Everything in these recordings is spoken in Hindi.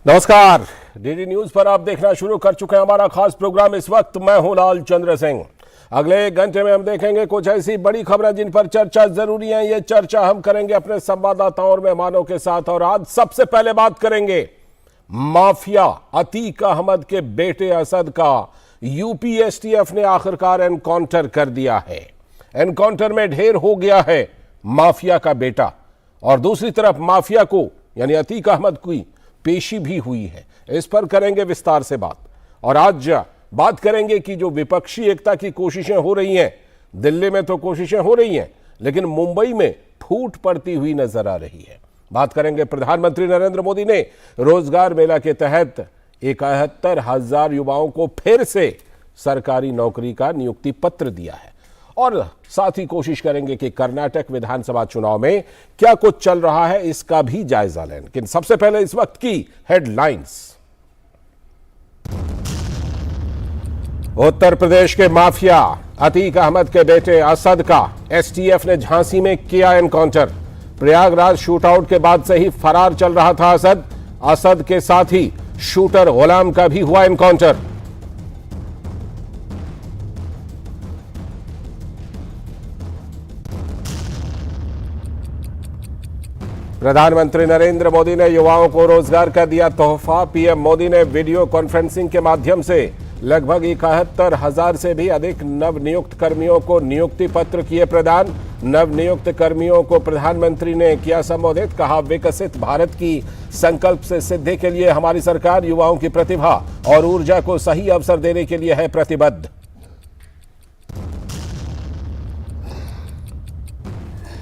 नमस्कार, डीडी न्यूज पर आप देखना शुरू कर चुके हैं हमारा खास प्रोग्राम। इस वक्त मैं हूं लाल चंद्र सिंह। अगले 1 घंटे में हम देखेंगे कुछ ऐसी बड़ी खबरें जिन पर चर्चा जरूरी है। ये चर्चा हम करेंगे अपने संवाददाताओं और मेहमानों के साथ। और आज सबसे पहले बात करेंगे माफिया अतीक अहमद के बेटे असद का यूपी एसटीएफ ने आखिरकार एनकाउंटर कर दिया है। एनकाउंटर में ढेर हो गया है माफिया का बेटा, और दूसरी तरफ माफिया को यानी अतीक अहमद की पेशी भी हुई है। इस पर करेंगे विस्तार से बात। और आज बात करेंगे कि जो विपक्षी एकता की कोशिशें हो रही हैं, दिल्ली में तो कोशिशें हो रही हैं, लेकिन मुंबई में फूट पड़ती हुई नजर आ रही है। बात करेंगे प्रधानमंत्री नरेंद्र मोदी ने रोजगार मेला के तहत 71,000 युवाओं को फिर से सरकारी नौकरी का नियुक्ति पत्र दिया है। और साथ ही कोशिश करेंगे कि कर्नाटक विधानसभा चुनाव में क्या कुछ चल रहा है इसका भी जायजा लें। लेकिन सबसे पहले इस वक्त की हेडलाइंस। उत्तर प्रदेश के माफिया अतीक अहमद के बेटे असद का एसटीएफ ने झांसी में किया एनकाउंटर। प्रयागराज शूटआउट के बाद से ही फरार चल रहा था असद। असद के साथ ही शूटर गुलाम का भी हुआ एनकाउंटर। प्रधानमंत्री नरेंद्र मोदी ने युवाओं को रोजगार का दिया तोहफा। पीएम मोदी ने वीडियो कॉन्फ्रेंसिंग के माध्यम से लगभग 71,000 से भी अधिक नवनियुक्त कर्मियों को नियुक्ति पत्र किए प्रदान। नवनियुक्त कर्मियों को प्रधानमंत्री ने किया संबोधित। कहा, विकसित भारत की संकल्प से सिद्धि के लिए हमारी सरकार युवाओं की प्रतिभा और ऊर्जा को सही अवसर देने के लिए है प्रतिबद्ध।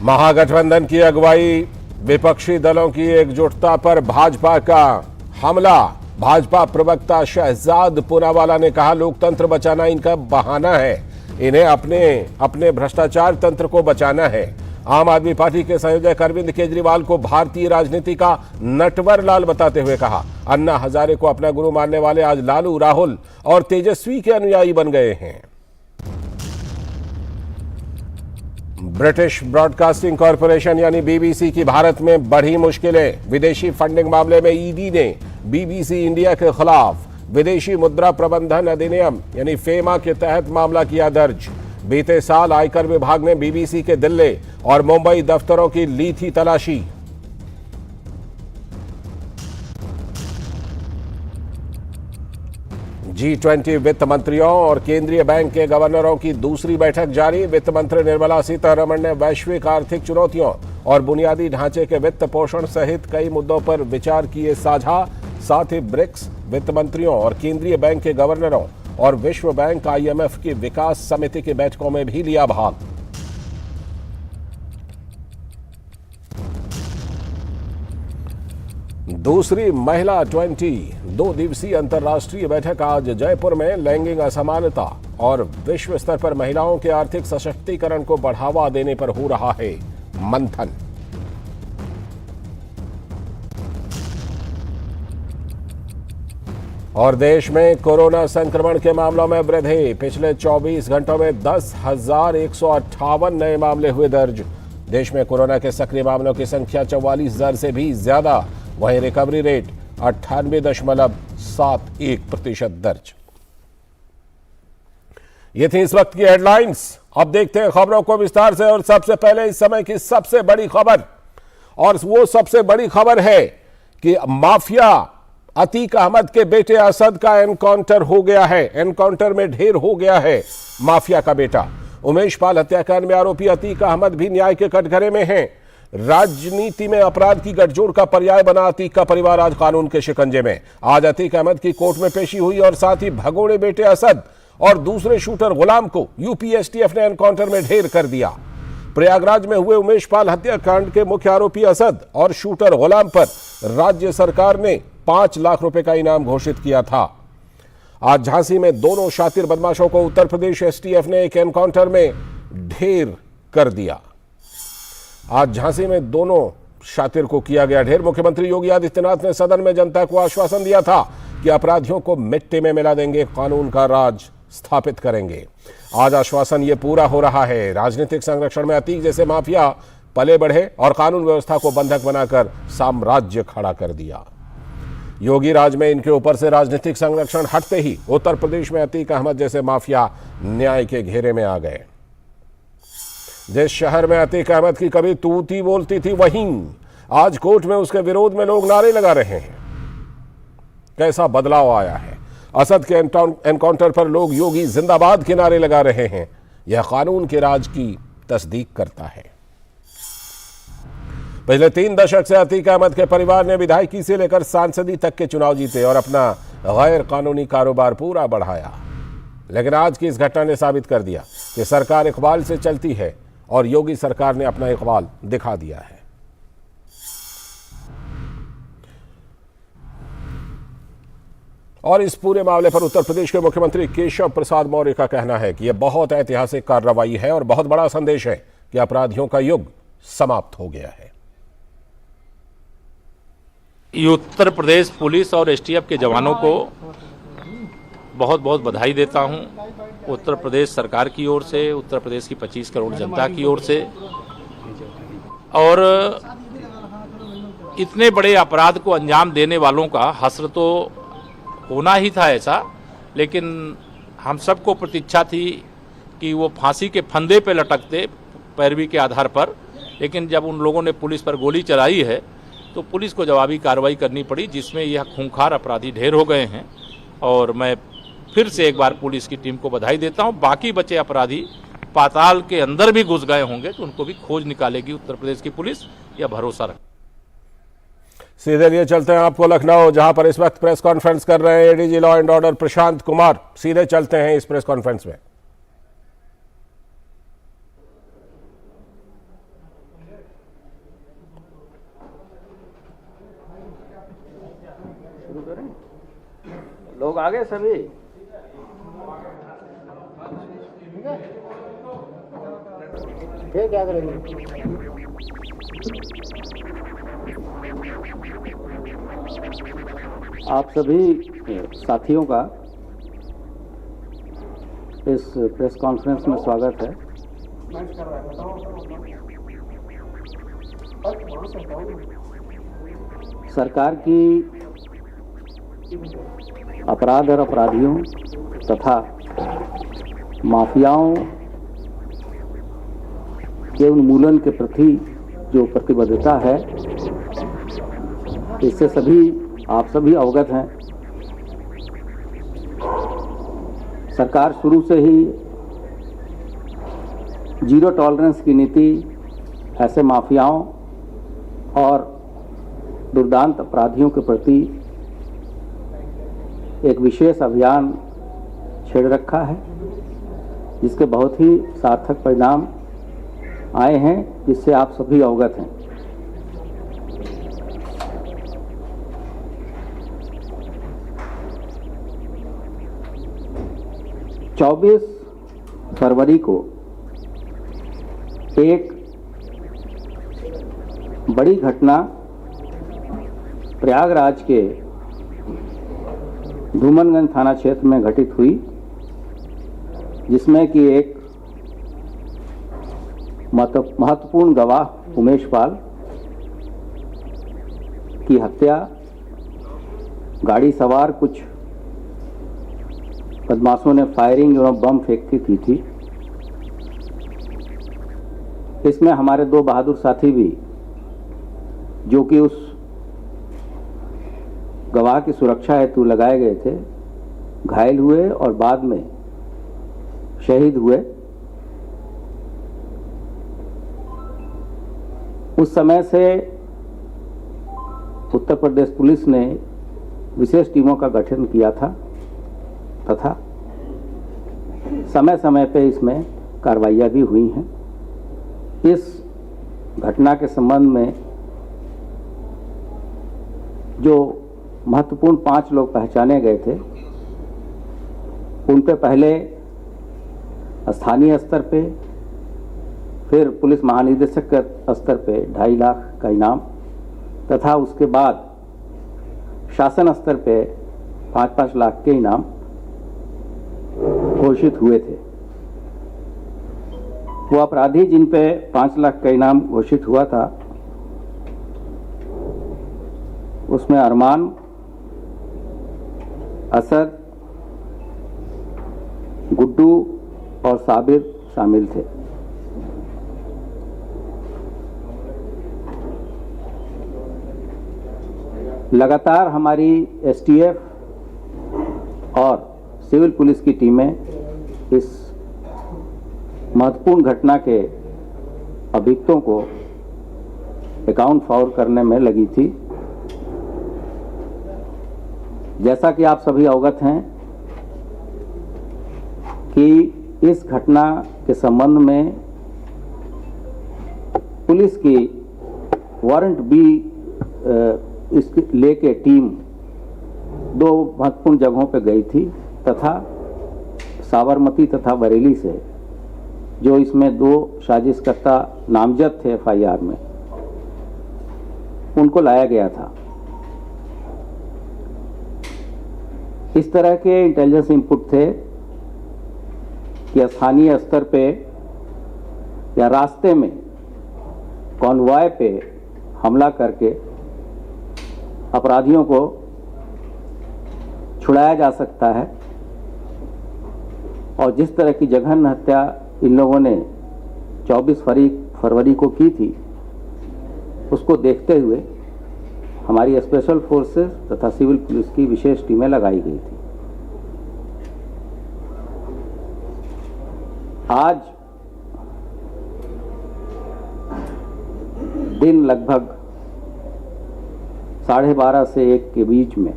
महागठबंधन की अगुवाई, विपक्षी दलों की एकजुटता पर भाजपा का हमला। भाजपा प्रवक्ता शहजाद पूनावाला ने कहा, लोकतंत्र बचाना इनका बहाना है, इन्हें अपने भ्रष्टाचार तंत्र को बचाना है। आम आदमी पार्टी के संयोजक अरविंद केजरीवाल को भारतीय राजनीति का नटवर लाल बताते हुए कहा, अन्ना हजारे को अपना गुरु मानने वाले आज लालू, राहुल और तेजस्वी के अनुयायी बन गए हैं। ब्रिटिश ब्रॉडकास्टिंग कॉरपोरेशन यानी बीबीसी की भारत में बढ़ी मुश्किलें। विदेशी फंडिंग मामले में ईडी ने बीबीसी इंडिया के खिलाफ विदेशी मुद्रा प्रबंधन अधिनियम यानी फेमा के तहत मामला किया दर्ज। बीते साल आयकर विभाग ने बीबीसी के दिल्ली और मुंबई दफ्तरों की ली थी तलाशी। G20 वित्त मंत्रियों और केंद्रीय बैंक के गवर्नरों की दूसरी बैठक जारी। वित्त मंत्री निर्मला सीतारमण ने वैश्विक आर्थिक चुनौतियों और बुनियादी ढांचे के वित्त पोषण सहित कई मुद्दों पर विचार किए साझा। साथ ही ब्रिक्स वित्त मंत्रियों और केंद्रीय बैंक के गवर्नरों और विश्व बैंक IMF की विकास समिति की बैठकों में भी लिया भाग। दूसरी महिला 2 दिवसीय अंतर्राष्ट्रीय बैठक आज जयपुर में। लैंगिक असमानता और विश्व स्तर पर महिलाओं के आर्थिक सशक्तिकरण को बढ़ावा देने पर हो रहा है मंथन। और देश में कोरोना संक्रमण के मामलों में वृद्धि। पिछले 24 घंटों में 10,158 नए मामले हुए दर्ज। देश में कोरोना के सक्रिय मामलों की संख्या 44,000 से भी ज्यादा। वहीं रिकवरी रेट 98.71% दर्ज। ये थी इस वक्त की हेडलाइंस। अब देखते हैं खबरों को विस्तार से। और सबसे पहले इस समय की सबसे बड़ी खबर, और वो सबसे बड़ी खबर है कि माफिया अतीक अहमद के बेटे असद का एनकाउंटर हो गया है। एनकाउंटर में ढेर हो गया है माफिया का बेटा। उमेश पाल हत्याकांड में आरोपी अतीक अहमद भी न्याय के कटघरे में हैं। राजनीति में अपराध की गठजोड़ का पर्याय बना अतीक का परिवार आज कानून के शिकंजे में। आज अतीक अहमद की कोर्ट में पेशी हुई और साथ ही भगोड़े बेटे असद और दूसरे शूटर गुलाम को यूपी एसटीएफ ने एनकाउंटर में ढेर कर दिया। प्रयागराज में हुए उमेश पाल हत्याकांड के मुख्य आरोपी असद और शूटर गुलाम पर राज्य सरकार ने 5 लाख रुपए का इनाम घोषित किया था। आज झांसी में दोनों शातिर बदमाशों को उत्तर प्रदेश एसटीएफ ने एक एनकाउंटर में ढेर कर दिया। आज झांसी में दोनों शातिर को किया गया ढेर। मुख्यमंत्री योगी आदित्यनाथ ने सदन में जनता को आश्वासन दिया था कि अपराधियों को मिट्टी में मिला देंगे, कानून का राज स्थापित करेंगे। आज आश्वासन ये पूरा हो रहा है। राजनीतिक संरक्षण में अतीक जैसे माफिया पले बढ़े और कानून व्यवस्था को बंधक बनाकर साम्राज्य खड़ा कर दिया। योगी राज में इनके ऊपर से राजनीतिक संरक्षण हटते ही उत्तर प्रदेश में अतीक अहमद जैसे माफिया न्याय के घेरे में आ गए। जिस शहर में अतीक अहमद की कभी तूती बोलती थी, वहीं आज कोर्ट में उसके विरोध में लोग नारे लगा रहे हैं। कैसा बदलाव आया है। असद के एनकाउंटर पर लोग योगी जिंदाबाद के नारे लगा रहे हैं। यह कानून के राज की तस्दीक करता है। पिछले 3 दशक से अतीक अहमद के परिवार ने विधायकी से लेकर सांसदी तक के चुनाव जीते और अपना गैर कानूनी कारोबार पूरा बढ़ाया। लेकिन आज की इस घटना ने साबित कर दिया कि सरकार इकबाल से चलती है और योगी सरकार ने अपना इकबाल दिखा दिया है। और इस पूरे मामले पर उत्तर प्रदेश के मुख्यमंत्री केशव प्रसाद मौर्य का कहना है कि यह बहुत ऐतिहासिक कार्रवाई है और बहुत बड़ा संदेश है कि अपराधियों का युग समाप्त हो गया है। उत्तर प्रदेश पुलिस और एसटीएफ के जवानों को बहुत बहुत बधाई देता हूं। उत्तर प्रदेश सरकार की ओर से, उत्तर प्रदेश की 25 करोड़ जनता की ओर से। और इतने बड़े अपराध को अंजाम देने वालों का हश्र तो होना ही था ऐसा, लेकिन हम सबको प्रतीक्षा थी कि वो फांसी के फंदे पे लटकते पैरवी के आधार पर। लेकिन जब उन लोगों ने पुलिस पर गोली चलाई है तो पुलिस को जवाबी कार्रवाई करनी पड़ी, जिसमें यह खूंखार अपराधी ढेर हो गए हैं। और मैं फिर से एक बार पुलिस की टीम को बधाई देता हूं। बाकी बचे अपराधी पाताल के अंदर भी घुस गए होंगे तो उनको भी खोज निकालेगी उत्तर प्रदेश की पुलिस, यह भरोसा रख। सीधे लिए चलते हैं आपको लखनऊ, जहां पर इस वक्त प्रेस कॉन्फ्रेंस कर रहे हैं ADG law and order Prashant Kumar. सीधे चलते हैं इस प्रेस कॉन्फ्रेंस में। लोग आ गए सभी। क्या करेंगे? आप सभी साथियों का इस प्रेस कॉन्फ्रेंस में स्वागत है। सरकार की अपराध और अपराधियों तथा माफियाओं के उन्मूलन के प्रति जो प्रतिबद्धता है, इससे आप सभी अवगत हैं। सरकार शुरू से ही जीरो टॉलरेंस की नीति ऐसे माफियाओं और दुर्दांत अपराधियों के प्रति एक विशेष अभियान छेड़ रखा है, जिसके बहुत ही सार्थक परिणाम आए हैं, जिससे आप सभी अवगत हैं। चौबीस फरवरी को एक बड़ी घटना प्रयागराज के धूमनगंज थाना क्षेत्र में घटित हुई, जिसमें कि एक महत्वपूर्ण गवाह उमेश पाल की हत्या गाड़ी सवार कुछ बदमाशों ने फायरिंग एवं बम फेंक के की थी। इसमें हमारे 2 बहादुर साथी भी, जो कि उस गवाह की सुरक्षा हेतु लगाए गए थे, घायल हुए और बाद में शहीद हुए। उस समय से उत्तर प्रदेश पुलिस ने विशेष टीमों का गठन किया था तथा समय समय पे इसमें कार्रवाइयाँ भी हुई हैं। इस घटना के संबंध में जो महत्वपूर्ण 5 लोग पहचाने गए थे, उन पे पहले स्थानीय स्तर पे, फिर पुलिस महानिदेशक के स्तर पे 2.5 लाख का इनाम तथा उसके बाद शासन स्तर पे 5-5 लाख के इनाम घोषित हुए थे। वो अपराधी जिन पे 5 लाख का इनाम घोषित हुआ था, उसमें अरमान, असद, गुड्डू और साबिर शामिल थे। लगातार हमारी एसटीएफ और सिविल पुलिस की टीमें इस महत्वपूर्ण घटना के अभियुक्तों को अकाउंट फाउल करने में लगी थी। जैसा कि आप सभी अवगत हैं कि इस घटना के संबंध में पुलिस की वारंट बी इसके लेके टीम दो महत्वपूर्ण जगहों पर गई थी तथा साबरमती तथा बरेली से जो इसमें दो साजिशकर्ता नामजद थे एफआईआर में, उनको लाया गया था। इस तरह के इंटेलिजेंस इनपुट थे कि स्थानीय स्तर पे या रास्ते में कॉन्वॉय पे हमला करके अपराधियों को छुड़ाया जा सकता है और जिस तरह की जघन्य हत्या इन लोगों ने 24 फरवरी को की थी, उसको देखते हुए हमारी स्पेशल फोर्सेस तथा सिविल पुलिस की विशेष टीमें लगाई गई थी। आज दिन लगभग 12:30 से 1 के बीच में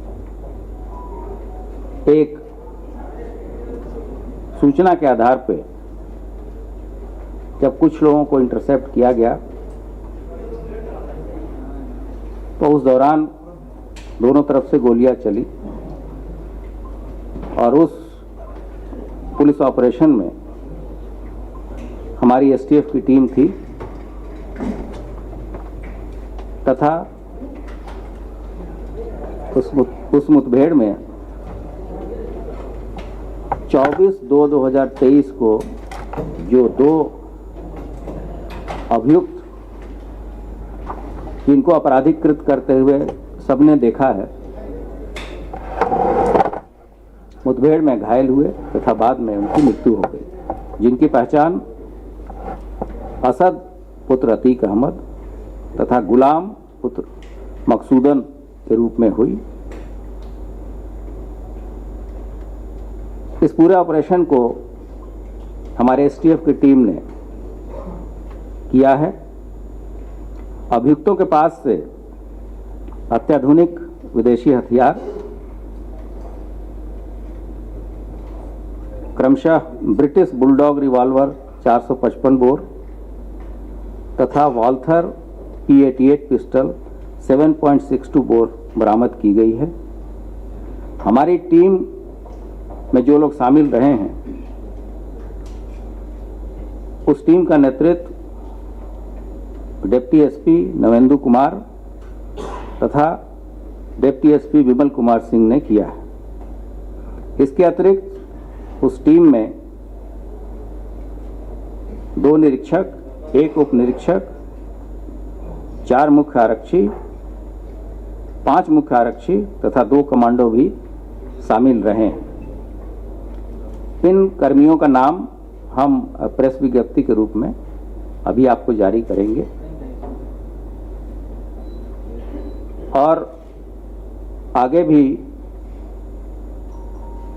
एक सूचना के आधार पर जब कुछ लोगों को इंटरसेप्ट किया गया तो उस दौरान दोनों तरफ से गोलियां चली और उस पुलिस ऑपरेशन में हमारी एसटीएफ की टीम थी तथा उस मुठभेड़ में 24/2/2023 को जो दो अभियुक्त जिनको अपराधीकृत करते हुए सबने देखा है, मुठभेड़ में घायल हुए तथा बाद में उनकी मृत्यु हो गई, जिनकी पहचान असद पुत्र अतीक अहमद तथा गुलाम पुत्र मकसूदन के रूप में हुई। इस पूरे ऑपरेशन को हमारे एसटीएफ की टीम ने किया है। अभियुक्तों के पास से अत्याधुनिक विदेशी हथियार क्रमशः ब्रिटिश बुलडॉग रिवॉल्वर 455 बोर तथा वॉल्थर P88 पिस्टल 7.62 बोर बरामद की गई है। हमारी टीम में जो लोग शामिल रहे हैं, उस टीम का नेतृत्व डिप्टी एसपी नवेंदु कुमार तथा डिप्टी एसपी विमल कुमार सिंह ने किया है। इसके अतिरिक्त उस टीम में 2 निरीक्षक, 1 उप निरीक्षक, 4 मुख्य आरक्षी, 5 मुख्य आरक्षी तथा 2 कमांडो भी शामिल रहे हैं। इन कर्मियों का नाम हम प्रेस विज्ञप्ति के रूप में अभी आपको जारी करेंगे और आगे भी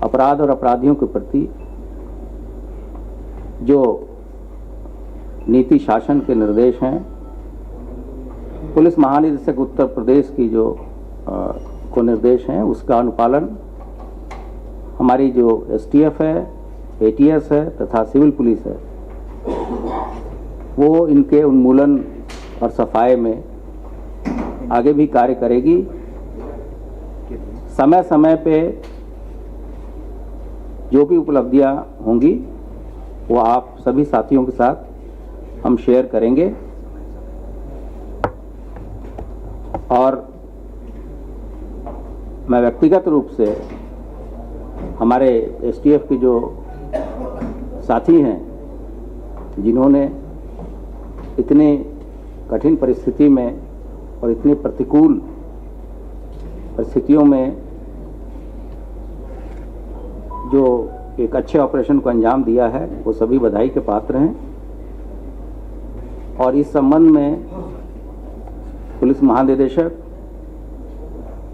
अपराध और अपराधियों के प्रति जो नीति शासन के निर्देश हैं, पुलिस महानिदेशक उत्तर प्रदेश की जो को निर्देश हैं, उसका अनुपालन हमारी जो एसटीएफ है, एटीएस है तथा सिविल पुलिस है, वो इनके उन्मूलन और सफाई में आगे भी कार्य करेगी। समय समय पे जो भी उपलब्धियां होंगी वो आप सभी साथियों के साथ हम शेयर करेंगे और मैं व्यक्तिगत रूप से हमारे एसटीएफ के जो साथी हैं, जिन्होंने इतनी कठिन परिस्थिति में और इतनी प्रतिकूल परिस्थितियों में जो एक अच्छे ऑपरेशन को अंजाम दिया है वो सभी बधाई के पात्र हैं। और इस संबंध में पुलिस महानिदेशक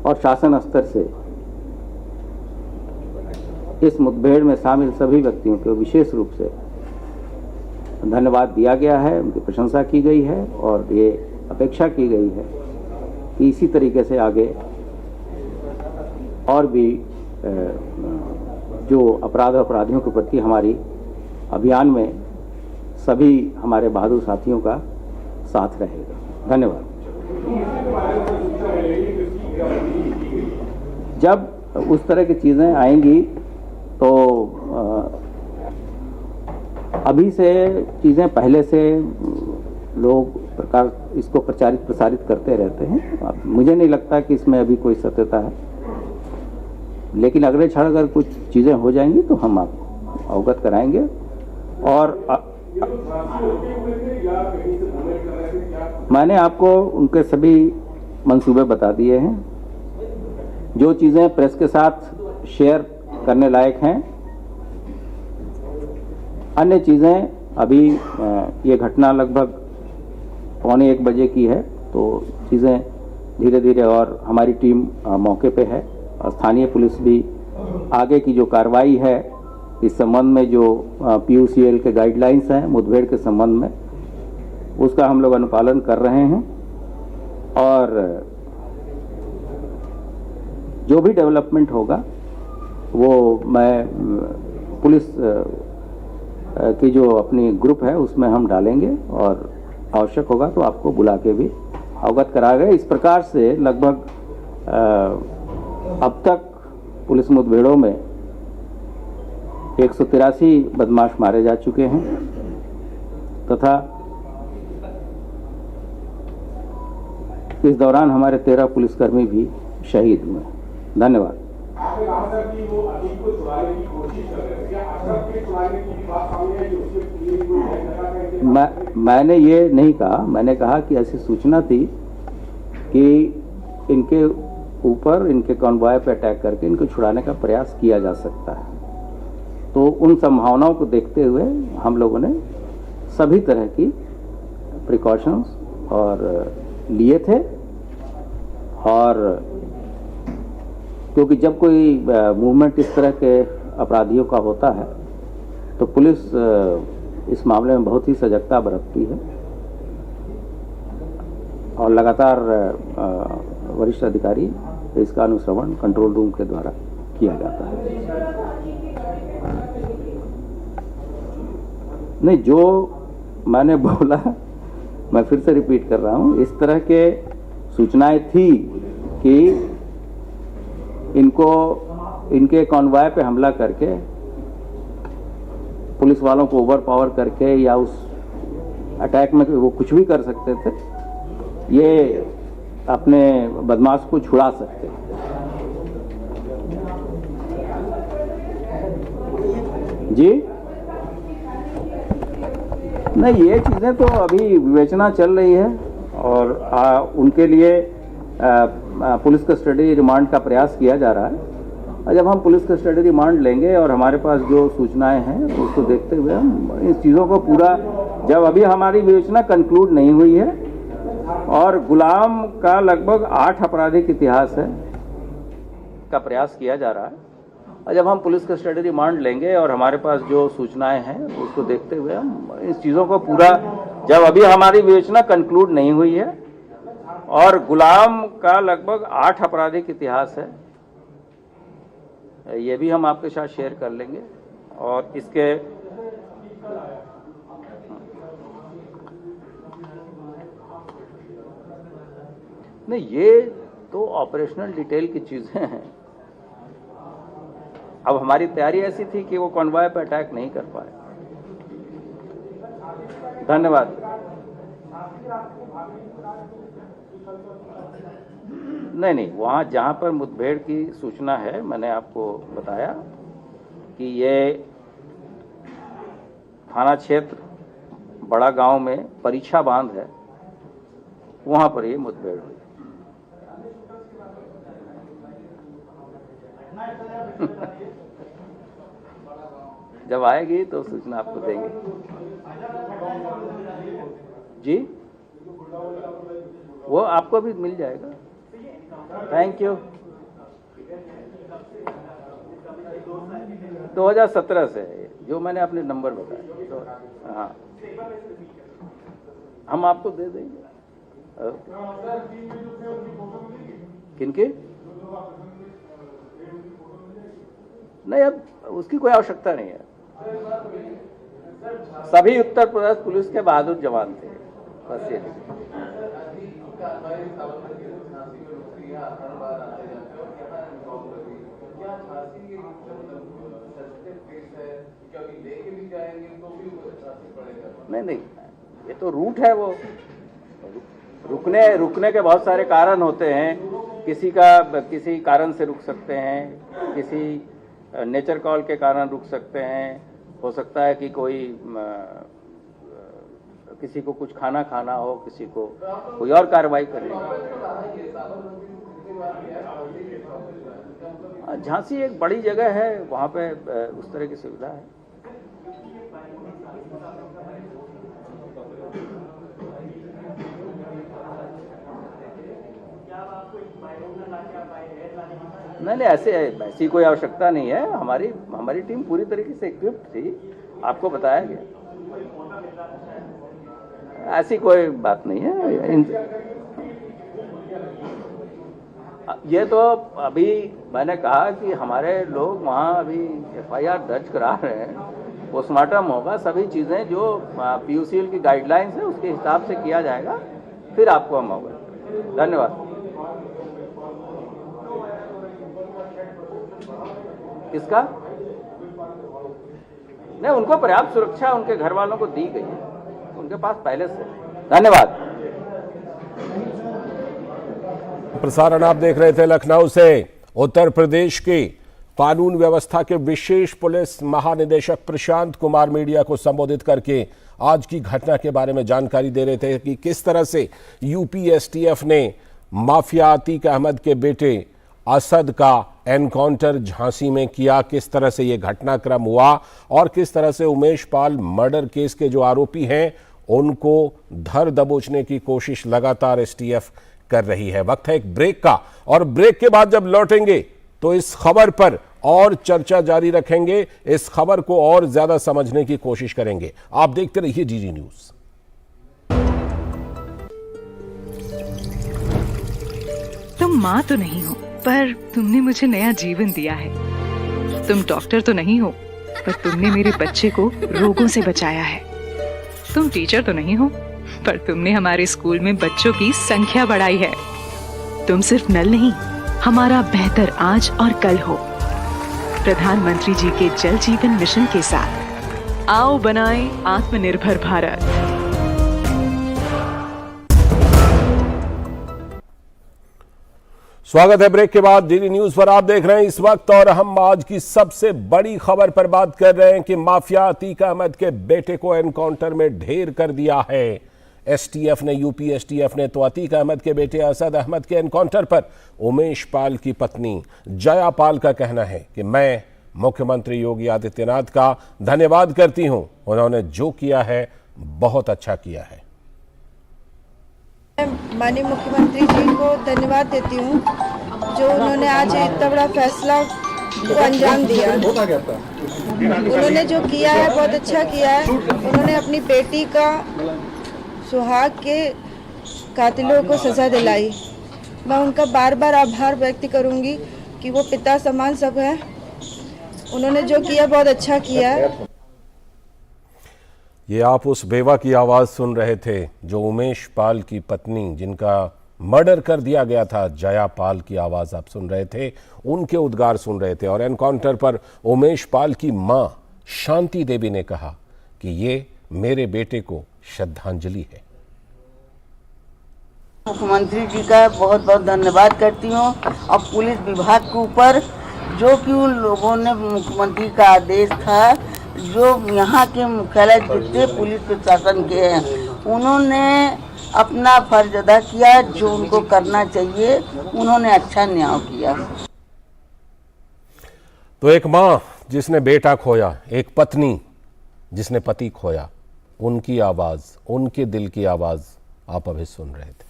और शासन स्तर से इस मुठभेड़ में शामिल सभी व्यक्तियों को विशेष रूप से धन्यवाद दिया गया है, उनकी प्रशंसा की गई है और ये अपेक्षा की गई है कि इसी तरीके से आगे और भी जो अपराधियों के प्रति हमारी अभियान में सभी हमारे बहादुर साथियों का साथ रहेगा। धन्यवाद। जब उस तरह की चीज़ें आएंगी तो अभी से चीज़ें पहले से लोग इसको प्रसारित करते रहते हैं। मुझे नहीं लगता कि इसमें अभी कोई सत्यता है, लेकिन अगले क्षण अगर कुछ चीज़ें हो जाएंगी तो हम आपको अवगत कराएंगे। और मैंने आपको उनके सभी मंसूबे बता दिए हैं। जो चीज़ें प्रेस के साथ शेयर करने लायक हैं, अन्य चीज़ें अभी ये घटना लगभग 1:15 बजे की है, तो चीज़ें धीरे धीरे और हमारी टीम मौके पे है और स्थानीय पुलिस भी आगे की जो कार्रवाई है इस संबंध में जो PUCL के गाइडलाइंस हैं मुठभेड़ के संबंध में, उसका हम लोग अनुपालन कर रहे हैं। और जो भी डेवलपमेंट होगा वो मैं पुलिस की जो अपनी ग्रुप है उसमें हम डालेंगे और आवश्यक होगा तो आपको बुला के भी अवगत कराया। इस प्रकार से लगभग अब तक पुलिस मुठभेड़ों में 183 बदमाश मारे जा चुके हैं तथा इस दौरान हमारे 13 पुलिसकर्मी भी शहीद हुए। धन्यवाद। मैंने ये नहीं कहा, मैंने कहा कि ऐसी सूचना थी कि इनके ऊपर इनके कॉन्वॉय पे अटैक करके इनको छुड़ाने का प्रयास किया जा सकता है। तो उन संभावनाओं को देखते हुए हम लोगों ने सभी तरह की प्रिकॉशंस और लिए थे। और क्योंकि जब कोई मूवमेंट इस तरह के अपराधियों का होता है तो पुलिस इस मामले में बहुत ही सजगता बरतती है और लगातार वरिष्ठ अधिकारी इसका अनुश्रवण कंट्रोल रूम के द्वारा किया जाता है। नहीं, जो मैंने बोला मैं फिर से रिपीट कर रहा हूं, इस तरह के सूचनाएं थी कि इनके कॉन्वॉय पे हमला करके पुलिस वालों को ओवर पावर करके या उस अटैक में वो कुछ भी कर सकते थे, ये अपने बदमाश को छुड़ा सकते हैं। जी नहीं, ये चीज़ें तो अभी विवेचना चल रही है और उनके लिए पुलिस कस्टडी रिमांड का प्रयास किया जा रहा है। और जब हम पुलिस कस्टडी रिमांड लेंगे और हमारे पास जो सूचनाएं हैं उसको देखते हुए हम इन चीज़ों को पूरा, जब अभी हमारी विवेचना कंक्लूड नहीं हुई है और गुलाम का लगभग 8 आपराधिक इतिहास है का प्रयास किया जा रहा है। और जब हम पुलिस कस्टडी रिमांड लेंगे और हमारे पास जो सूचनाएं हैं उसको देखते हुए हम इस चीज़ों को पूरा, जब अभी हमारी विवेचना कंक्लूड नहीं हुई है और गुलाम का लगभग 8 आपराधिक इतिहास है, ये भी हम आपके साथ शेयर कर लेंगे। और इसके नहीं, ये तो ऑपरेशनल डिटेल की चीजें हैं। अब हमारी तैयारी ऐसी थी कि वो कॉन्वॉय पे अटैक नहीं कर पाए। धन्यवाद। नहीं, वहाँ जहाँ पर मुठभेड़ की सूचना है मैंने आपको बताया कि ये थाना क्षेत्र बड़ा गांव में परीक्षा बांध है, वहाँ पर ये मुठभेड़ हुई। जब आएगी तो सूचना आपको देंगे। जी, वो आपको भी मिल जाएगा। Thank you. 2017 से जो मैंने अपने नंबर बताया, तो हाँ, हम आपको दे देंगे। किनके? नहीं, अब उसकी कोई आवश्यकता नहीं है। सभी उत्तर प्रदेश पुलिस के बहादुर जवान थे, बस ये। नहीं, ये तो रूट है। वो रुकने के बहुत सारे कारण होते हैं। किसी कारण से रुक सकते हैं, किसी नेचर कॉल के कारण रुक सकते हैं। हो सकता है कि किसी को कुछ खाना हो, किसी को कोई और कार्रवाई करेगा। झांसी एक बड़ी जगह है, वहाँ पे उस तरह की सुविधा है। नहीं, ऐसी कोई आवश्यकता नहीं है। हमारी टीम पूरी तरीके से इक्विप्ड थी, आपको बताया गया। ऐसी कोई बात नहीं है। ये तो अभी मैंने कहा कि हमारे लोग वहाँ अभी FIR दर्ज करा रहे हैं, पोस्टमार्टम होगा, सभी चीज़ें जो PUCL की गाइडलाइंस है उसके हिसाब से किया जाएगा, फिर आपको हम अवगत। धन्यवाद। किसका? नहीं, उनको पर्याप्त सुरक्षा उनके घर वालों को दी गई है, उनके पास पहले से। धन्यवाद। प्रसारण आप देख रहे थे लखनऊ से। उत्तर प्रदेश की कानून व्यवस्था के विशेष पुलिस महानिदेशक प्रशांत कुमार मीडिया को संबोधित करके आज की घटना के बारे में जानकारी दे रहे थे कि किस तरह से यूपी STF ने माफिया अतीक अहमद के बेटे असद का एनकाउंटर झांसी में किया, किस तरह से यह घटनाक्रम हुआ और किस तरह से उमेश पाल मर्डर केस के जो आरोपी हैं उनको धर दबोचने की कोशिश लगातार STF कर रही है। वक्त है एक ब्रेक का, और ब्रेक के बाद जब लौटेंगे तो इस खबर पर और चर्चा जारी रखेंगे, इस खबर को और ज्यादा समझने की कोशिश करेंगे। आप देखते रहिए DD न्यूज। तुम माँ तो नहीं हो, पर तुमने मुझे नया जीवन दिया है। तुम डॉक्टर तो नहीं हो, पर तुमने मेरे बच्चे को रोगों से बचाया है। तुम टीचर तो नहीं हो, पर तुमने हमारे स्कूल में बच्चों की संख्या बढ़ाई है। तुम सिर्फ नल नहीं, हमारा बेहतर आज और कल हो। प्रधानमंत्री जी के जल जीवन मिशन के साथ आओ बनाएं आत्मनिर्भर भारत। स्वागत है ब्रेक के बाद। DD न्यूज पर आप देख रहे हैं इस वक्त, और हम आज की सबसे बड़ी खबर पर बात कर रहे हैं कि माफिया अतीक अहमद के बेटे को एनकाउंटर में ढेर कर दिया है STF ने। यूपी STF ने तो अतीक अहमद के बेटे असद अहमद के एनकाउंटर पर उमेश पाल की पत्नी जया पाल का कहना है कि मैं मुख्यमंत्री योगी आदित्यनाथ का धन्यवाद करती हूं, उन्होंने जो किया है बहुत अच्छा किया है। माननीय मुख्यमंत्री जी को धन्यवाद देती हूँ जो उन्होंने आज इतना बड़ा फैसला को अंजाम दिया। उन्होंने जो किया है बहुत अच्छा किया है। उन्होंने अपनी बेटी का सुहाग के कातिलों को सजा दिलाई। मैं उनका बार बार आभार व्यक्त करूंगी कि वो पिता समान सब है। उन्होंने जो किया बहुत अच्छा किया है। ये आप उस बेवा की आवाज सुन रहे थे जो उमेश पाल की पत्नी, जिनका मर्डर कर दिया गया था, जया पाल की आवाज आप सुन रहे थे, उनके उद्गार सुन रहे थे। और एनकाउंटर पर उमेश पाल की मां शांति देवी ने कहा कि ये मेरे बेटे को श्रद्धांजलि है। मुख्यमंत्री जी का बहुत बहुत धन्यवाद करती हूँ और पुलिस विभाग के ऊपर जो कि उन लोगों ने मुख्यमंत्री का आदेश था, जो यहाँ के मुख्यालय जितने पुलिस प्रशासन के हैं उन्होंने अपना फर्ज अदा किया, जो उनको करना चाहिए उन्होंने अच्छा न्याय किया। तो एक मां जिसने बेटा खोया, एक पत्नी जिसने पति खोया, उनकी आवाज, उनके दिल की आवाज आप अभी सुन रहे थे।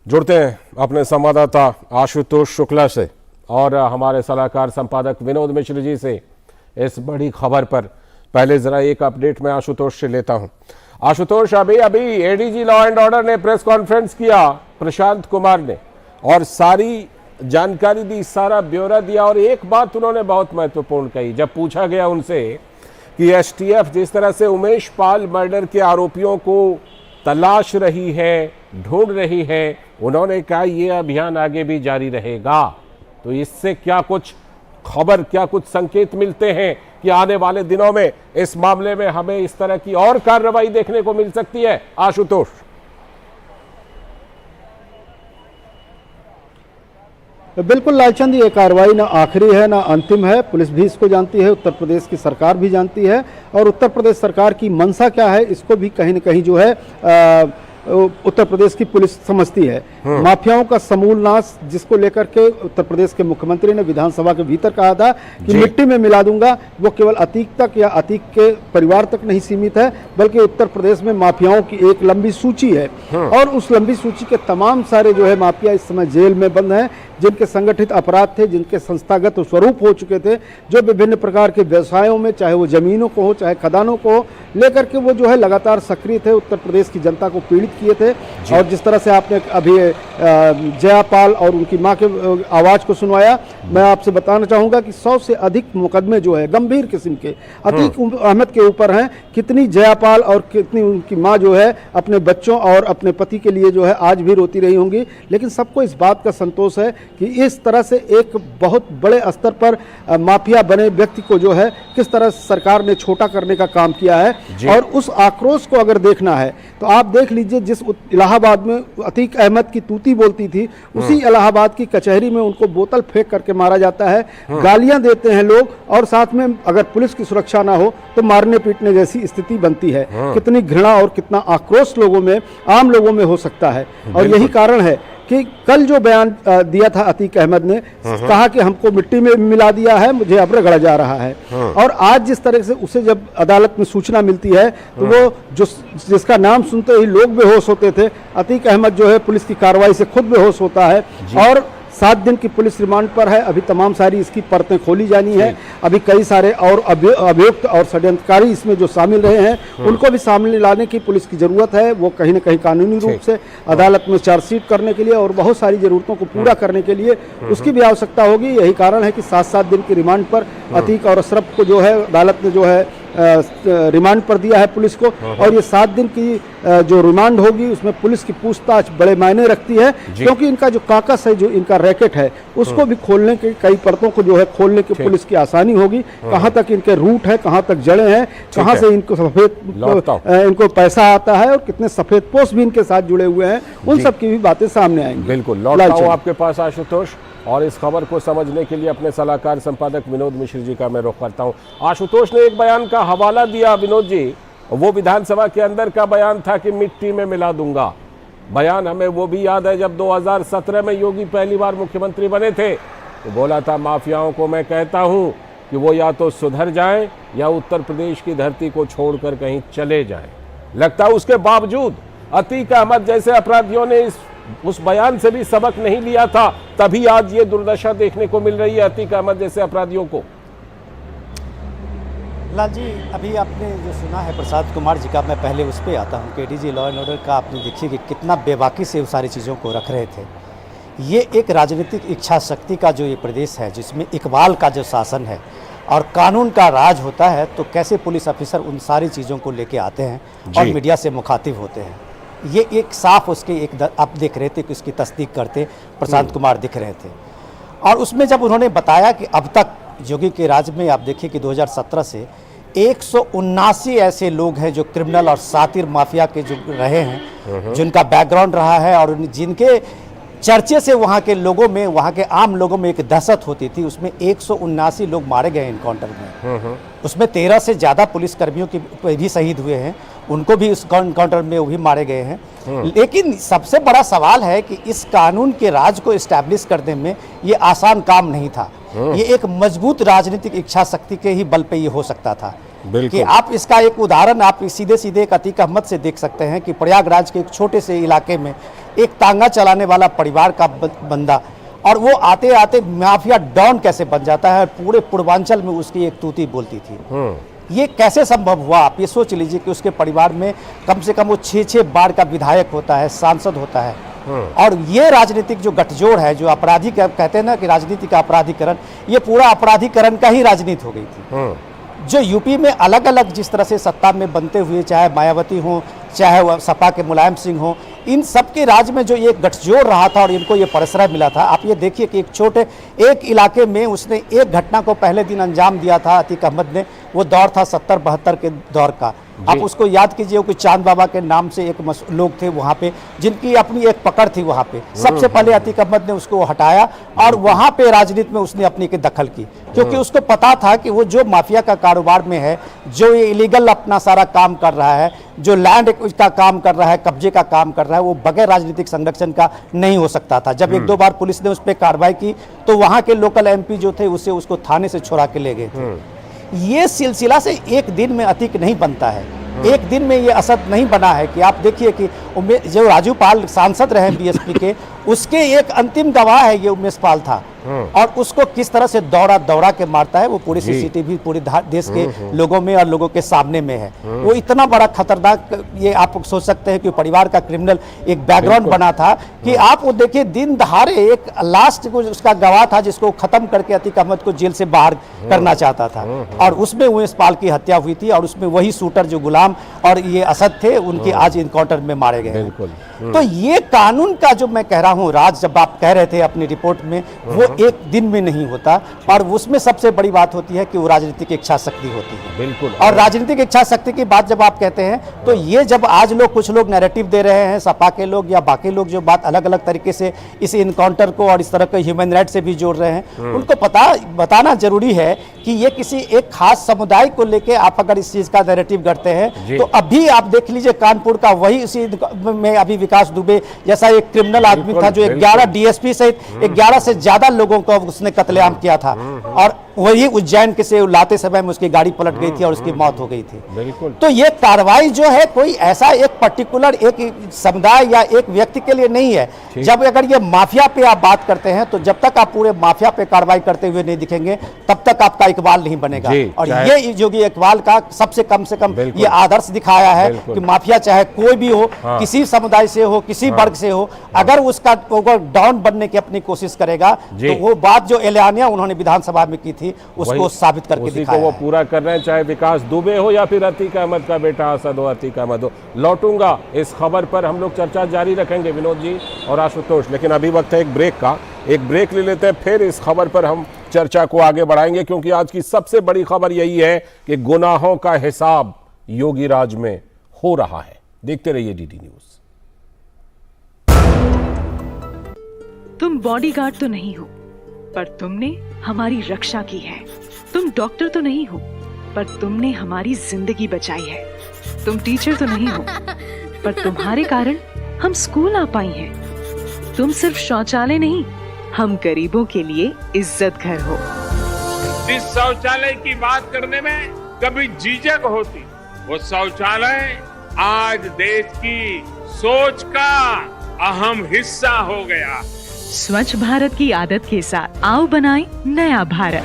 जुड़ते हैं अपने संवाददाता आशुतोष शुक्ला से और हमारे सलाहकार संपादक विनोद मिश्र जी से इस बड़ी खबर पर। पहले जरा एक अपडेट मैं आशुतोष से लेता हूं। आशुतोष, अभी एडीजी लॉ एंड ऑर्डर ने प्रेस कॉन्फ्रेंस किया, प्रशांत कुमार ने, और सारी जानकारी दी, सारा ब्यौरा दिया, और एक बात उन्होंने बहुत महत्वपूर्ण कही। जब पूछा गया उनसे कि एसटीएफ जिस तरह से उमेश पाल मर्डर के आरोपियों को तलाश रही है, ढूंढ रही है, उन्होंने कहा यह अभियान आगे भी जारी रहेगा। तो इससे क्या कुछ खबर, क्या कुछ संकेत मिलते हैं कि आने वाले दिनों में इस मामले में हमें इस तरह की और कार्रवाई देखने को मिल सकती है? आशुतोष, बिल्कुल लालचंद, ये कार्रवाई ना आखिरी है ना अंतिम है। पुलिस भी इसको जानती है, उत्तर प्रदेश की सरकार भी जानती है, और उत्तर प्रदेश सरकार की मंशा क्या है इसको भी कहीं न कहीं जो है उत्तर प्रदेश की पुलिस समझती है। माफियाओं का समूल नाश, जिसको लेकर के उत्तर प्रदेश के मुख्यमंत्री ने विधानसभा के भीतर कहा था कि मिट्टी में मिला दूंगा, वो केवल अतीक तक या अतीक के परिवार तक नहीं सीमित है, बल्कि उत्तर प्रदेश में माफियाओं की एक लंबी सूची है। और उस लंबी सूची के तमाम सारे जो है माफिया इस समय जेल में बंद हैं, जिनके संगठित अपराध थे, जिनके संस्थागत स्वरूप हो चुके थे, जो विभिन्न प्रकार के व्यवसायों में, चाहे वो जमीनों को हो, चाहे खदानों को हो, लेकर के वो जो है लगातार सक्रिय थे, उत्तर प्रदेश की जनता को पीड़ित किए थे। और जिस तरह से आपने अभी जयापाल और उनकी मां के आवाज को सुनवाया, मैं आपसे बताना चाहूंगा कि 100 से अधिक मुकदमे जो है गंभीर किस्म के अतीक अहमद के ऊपर हैं। कितनी जयापाल और कितनी उनकी मां जो है अपने बच्चों और अपने पति के लिए जो है आज भी रोती रही होंगी, लेकिन सबको इस बात का संतोष है कि इस तरह से एक बहुत बड़े स्तर पर माफिया बने व्यक्ति को जो है किस तरह सरकार ने छोटा करने का काम किया है। और उस आक्रोश को अगर देखना है तो आप देख लीजिए, जिस इलाहाबाद में अतीक अहमद की तूती बोलती थी, उसी इलाहाबाद की कचहरी में उनको बोतल फेंक करके मारा जाता है, गालियां देते हैं लोग, और साथ में अगर पुलिस की सुरक्षा ना हो तो मारने पीटने जैसी स्थिति बनती है। कितनी घृणा और कितना आक्रोश लोगों में, आम लोगों में हो सकता है। और यही कारण है कि कल जो बयान दिया था अतीक अहमद ने, कहा कि हमको मिट्टी में मिला दिया है, मुझे अब रगड़ा जा रहा है। और आज जिस तरह से उसे जब अदालत में सूचना मिलती है तो वो जिसका नाम सुनते ही लोग बेहोश होते थे, अतीक अहमद जो है पुलिस की कार्रवाई से खुद बेहोश होता है। और 7 दिन की पुलिस रिमांड पर है। अभी तमाम सारी इसकी परतें खोली जानी है। अभी कई सारे और अभियुक्त और षड्यंत्रकारी इसमें जो शामिल रहे हैं उनको भी सामने लाने की पुलिस की जरूरत है। वो कहीं न कहीं कानूनी रूप से अदालत में चार्जशीट करने के लिए और बहुत सारी जरूरतों को पूरा करने के लिए उसकी भी आवश्यकता होगी। यही कारण है कि 7-7 दिन की रिमांड पर अतीक और अशरफ को जो है अदालत ने जो है रिमांड पर दिया है पुलिस को। और ये 7 दिन की जो रिमांड होगी उसमें पुलिस की पूछताछ बड़े मायने रखती है, क्योंकि इनका जो काकस है, जो इनका रैकेट है, उसको भी खोलने के, कई परतों को जो है खोलने की पुलिस की आसानी होगी। कहाँ तक इनके रूट है, कहाँ तक जड़ें हैं, कहाँ से इनको इनको पैसा आता है, और कितने सफेद पोस्ट भी इनके साथ जुड़े हुए हैं, उन सब की भी बातें सामने आएंगी। बिल्कुल, लौटता हूं आपके पास आशुतोष, और इस खबर को समझने के लिए अपने सलाहकार संपादक विनोद मिश्र जी का मैं रुख करता हूं। आशुतोष ने एक बयान का हवाला दिया विनोद जी, वो विधानसभा के अंदर का बयान था कि मिट्टी में मिला दूंगा। बयान हमें वो भी याद है जब 2017 में योगी पहली बार मुख्यमंत्री बने थे, तो बोला था माफियाओं को मैं कहता हूं कि वो या तो सुधर जाएं या उत्तर प्रदेश की धरती को छोड़कर कहीं चले जाएं। लगता है उसके बावजूद अतीक अहमद जैसे अपराधियों ने उस बयान से भी सबक नहीं लिया था, तभी आज ये दुर्दशा देखने को मिल रही है अतीक अहमद जैसे अपराधियों को। लाल जी, अभी आपने जो सुना है प्रशांत कुमार जी का, मैं पहले उस पर आता हूँ कि एडीजी लॉ एंड ऑर्डर का आपने देखिए कि कितना बेबाकी से उस सारी चीज़ों को रख रहे थे। ये एक राजनीतिक इच्छा शक्ति का जो ये प्रदेश है, जिसमें इकबाल का जो शासन है और कानून का राज होता है, तो कैसे पुलिस ऑफिसर उन सारी चीज़ों को लेके आते हैं और मीडिया से मुखातिब होते हैं। ये एक साफ उसके एक आप देख रहे थे कि उसकी तस्दीक करते प्रशांत कुमार दिख रहे थे। और उसमें जब उन्होंने बताया कि अब तक योगी के राज में आप देखिए कि 2017 से 179 ऐसे लोग हैं जो क्रिमिनल और सातिर माफिया के जो रहे हैं, जिनका बैकग्राउंड रहा है और जिनके चर्चे से वहाँ के लोगों में, वहाँ के आम लोगों में एक दहशत होती थी। उसमें 179 लोग मारे गए इनकाउंटर में। उसमें 13 से ज़्यादा पुलिसकर्मियों की भी शहीद हुए हैं, उनको भी इस इनकाउंटर में वो भी मारे गए हैं। लेकिन सबसे बड़ा सवाल है कि इस कानून के राज को इस्टेब्लिश करने में ये आसान काम नहीं था। ये एक मजबूत राजनीतिक इच्छा शक्ति के ही बल पे ये हो सकता था। बिल्कुल। कि आप इसका एक उदाहरण आप सीधे सीधे एक अतीक अहमद से देख सकते हैं कि प्रयागराज के एक छोटे से इलाके में एक तांगा चलाने वाला परिवार का बंदा, और वो आते आते माफिया डॉन कैसे बन जाता है, पूरे पूर्वांचल में उसकी एक तूती बोलती थी। ये कैसे संभव हुआ? आप ये सोच लीजिए कि उसके परिवार में कम से कम वो 6-6 बार का विधायक होता है, सांसद होता है, और ये राजनीतिक जो गठजोड़ है, जो अपराधी कहते हैं ना कि राजनीति का अपराधीकरण, ये पूरा अपराधीकरण का ही राजनीति हो गई थी। जो यूपी में अलग अलग जिस तरह से सत्ता में बनते हुए, चाहे मायावती हो, चाहे वह सपा के मुलायम सिंह हो, इन सबके राज्य में जो ये गठजोड़ रहा था और इनको ये प्रश्रय मिला था। आप ये देखिए कि एक छोटे एक इलाके में उसने एक घटना को पहले दिन अंजाम दिया था अतीक अहमद ने। वो दौर था 70-72 के दौर का। आप उसको याद कीजिए कि चांद बाबा के नाम से एक लोग थे वहाँ पे, जिनकी अपनी एक पकड़ थी वहाँ पे। सबसे पहले अतीक अहमद ने उसको हटाया और वहाँ पे राजनीति में उसने अपनी दखल की, क्योंकि उसको पता था कि वो जो माफिया का कारोबार में है, जो ये इलीगल अपना सारा काम कर रहा है, जो लैंड का काम कर रहा है, कब्जे का काम कर रहा है, वो बगैर राजनीतिक संरक्षण का नहीं हो सकता था। जब 1-2 बार पुलिस ने उस पर कार्रवाई की तो वहाँ के लोकल MP जो थे उसको थाने से छुड़ा के ले गए थे। ये सिलसिला से एक दिन में अतीक नहीं बनता है, एक दिन में ये असद नहीं बना है। कि आप देखिए कि जो राजू पाल सांसद रहे BSP के, उसके एक अंतिम गवाह है ये उमेश पाल था, और उसको किस तरह से दौड़ा के मारता है, वो पूरी CCTV पूरे देश के लोगों में और लोगों के सामने में है। वो इतना बड़ा खतरनाक, ये आप सोच सकते हैं कि परिवार का क्रिमिनल एक बैकग्राउंड बना था कि आप वो देखिए दिन दहाड़े एक लास्ट को उसका गवाह था जिसको खत्म करके अतीक अहमद को जेल से बाहर करना चाहता था, और उसमें उमेश पाल की हत्या हुई थी, और उसमें वही शूटर जो गुलाम और ये असद थे उनकी आज इनकाउंटर में मारे गए। तो ये कानून का जो मैं कह रहा हूँ राज, जब आप कह रहे थे अपनी रिपोर्ट में, वो एक दिन में नहीं होता, और उसमें सबसे बड़ी बात होती है कि वो राजनीतिक इच्छा शक्ति होती है। बिल्कुल। और राजनीतिक इच्छा शक्ति की बात जब आप कहते हैं तो ये जब आज कुछ लोग नैरेटिव दे रहे हैं, सपा के लोग या बाकी लोग जो बात अलग अलग तरीके से इस इनकाउंटर को और इस तरह के ह्यूमन राइट से भी जोड़ रहे हैं, उनको बताना जरूरी है कि ये किसी एक खास समुदाय को लेके आप अगर इस चीज का नैरेटिव करते हैं तो अभी आप देख लीजिए कानपुर का वही इसी में अभी विकास दुबे जैसा एक क्रिमिनल आदमी था जो 11 DSP सहित 11 से ज्यादा लोगों को उसने कत्लेआम किया था, और वही उज्जैन के से लाते समय में उसकी गाड़ी पलट गई थी और उसकी मौत हो गई थी। तो ये कार्रवाई जो है कोई ऐसा एक पर्टिकुलर एक समुदाय या एक व्यक्ति के लिए नहीं है। जब अगर ये माफिया पे आप बात करते हैं तो जब तक आप पूरे माफिया पे कार्रवाई करते हुए नहीं दिखेंगे तब तक आपका इकबाल नहीं बनेगा। और ये योगी इकबाल का सबसे कम ये आदर्श दिखाया है कि माफिया चाहे कोई भी हो, किसी समुदाय से हो, किसी वर्ग से हो, अगर उसका डाउन बनने की अपनी कोशिश करेगा तो वो बात जो एलानिया उन्होंने विधानसभा में की थी उसको साबित करके दिखाया। वो पूरा कर रहे हैं, चाहे विकास दुबे हो या फिर अतीक अहमद का बेटा असद हो, अतीक अहमद हो। लौटूंगा इस खबर पर, हम लोग चर्चा जारी रखेंगे विनोद जी और आशुतोष, लेकिन अभी वक्त है एक ब्रेक का। एक ब्रेक ले लेते हैं, फिर इस खबर पर हम चर्चा को आगे बढ़ाएंगे, क्योंकि आज की सबसे बड़ी खबर यही है कि गुनाहों का हिसाब योगी राज में हो रहा है। देखते रहिए DD न्यूज। तुम बॉडीगार्ड तो नहीं हो, पर तुमने हमारी रक्षा की है। तुम डॉक्टर तो नहीं हो, पर तुमने हमारी जिंदगी बचाई है। तुम टीचर तो नहीं हो, पर तुम्हारे कारण हम स्कूल आ पाई हैं। तुम सिर्फ शौचालय नहीं, हम गरीबों के लिए इज्जत घर हो। जिस शौचालय की बात करने में कभी झिझक होती, वो शौचालय आज देश की सोच का अहम हिस्सा हो गया। स्वच्छ भारत की आदत के साथ आओ बनाएं नया भारत।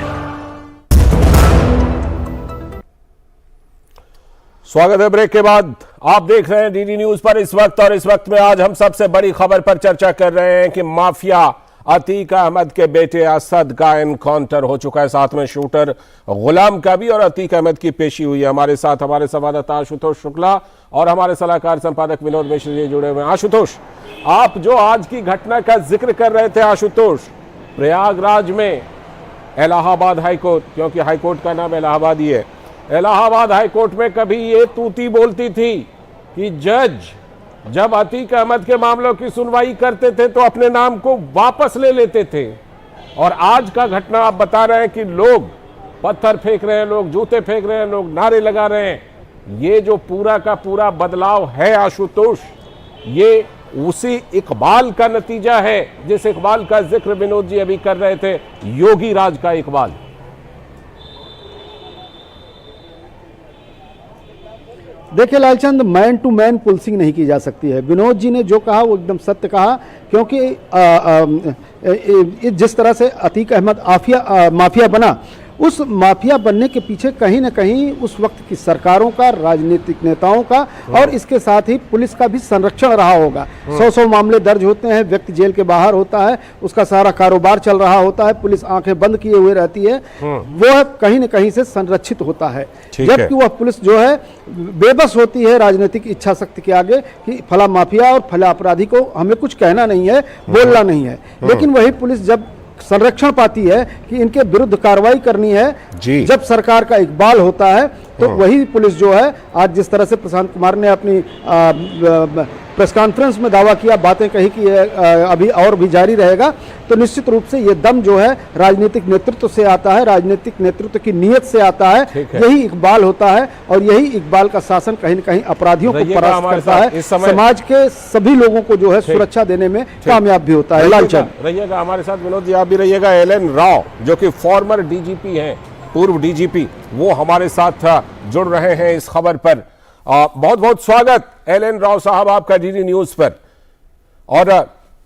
स्वागत है ब्रेक के बाद। आप देख रहे हैं DD न्यूज पर इस वक्त, और इस वक्त में आज हम सबसे बड़ी खबर पर चर्चा कर रहे हैं कि माफिया अतीक अहमद के बेटे असद का एनकाउंटर हो चुका है, साथ में शूटर गुलाम का भी, और अतीक अहमद की पेशी हुई है। हमारे साथ हमारे संवाददाता आशुतोष शुक्ला और हमारे सलाहकार संपादक विनोद मिश्र जी जुड़े हुए हैं। आशुतोष, आप जो आज की घटना का जिक्र कर रहे थे आशुतोष, प्रयागराज में इलाहाबाद हाईकोर्ट, क्योंकि हाईकोर्ट का नाम इलाहाबाद ही है, इलाहाबाद हाईकोर्ट में कभी ये तूती बोलती थी कि जज जब अतीक अहमद के मामलों की सुनवाई करते थे तो अपने नाम को वापस ले लेते थे, और आज का घटना आप बता रहे हैं कि लोग पत्थर फेंक रहे हैं, लोग जूते फेंक रहे हैं, लोग नारे लगा रहे हैं। ये जो पूरा का पूरा बदलाव है आशुतोष, ये उसी इकबाल का नतीजा है जिस इकबाल का जिक्र विनोद जी अभी कर रहे थे, योगी राज का इकबाल। देखिए Lalchand, man to man policing नहीं की जा सकती है। विनोद जी ने जो कहा वो एकदम सत्य कहा, क्योंकि जिस तरह से अतीक अहमद माफिया बना, उस माफिया बनने के पीछे कहीं ना कहीं उस वक्त की सरकारों का, राजनीतिक नेताओं का और इसके साथ ही पुलिस का भी संरक्षण रहा होगा। 100 मामले दर्ज होते हैं, व्यक्ति जेल के बाहर होता है, उसका सारा कारोबार चल रहा होता है, पुलिस आंखें बंद किए हुए रहती है, वह कहीं न कहीं से संरक्षित होता है। जबकि वह पुलिस जो है बेबस होती है राजनीतिक इच्छा शक्ति के आगे कि फला माफिया और फला अपराधी को हमें कुछ कहना नहीं है, बोलना नहीं है। लेकिन वही पुलिस जब संरक्षण पाती है कि इनके विरुद्ध कार्रवाई करनी है, जब सरकार का इकबाल होता है, तो वही पुलिस जो है, आज जिस तरह से प्रशांत कुमार ने अपनी प्रेस कॉन्फ्रेंस में दावा किया, बातें कही कि अभी और भी जारी रहेगा, तो निश्चित रूप से ये दम जो है राजनीतिक नेतृत्व से आता है, राजनीतिक नेतृत्व की नीयत से आता है। यही इकबाल होता है और यही इकबाल का शासन कहीं न कहीं अपराधियों को परास्त करता है, समाज के सभी लोगों को जो है सुरक्षा देने में कामयाब भी होता है। लालचंद रहिएगा हमारे साथ, विनोद जी आप भी रहिएगा। एलएन राव जो कि फॉर्मर डीजीपी हैं, पूर्व डीजीपी, वो हमारे साथ जुड़ रहे हैं इस खबर पर। बहुत बहुत स्वागत एलएन राव साहब आपका डीडी न्यूज पर। और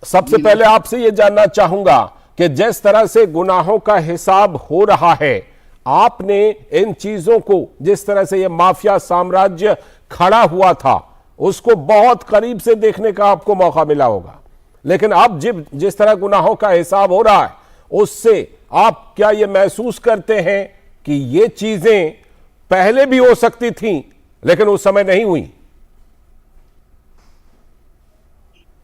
सबसे पहले आपसे ये जानना चाहूंगा कि जिस तरह से गुनाहों का हिसाब हो रहा है, आपने इन चीजों को, जिस तरह से ये माफिया साम्राज्य खड़ा हुआ था, उसको बहुत करीब से देखने का आपको मौका मिला होगा, लेकिन अब जिस तरह गुनाहों का हिसाब हो रहा है, उससे आप क्या ये महसूस करते हैं कि ये चीजें पहले भी हो सकती थीं लेकिन उस समय नहीं हुई?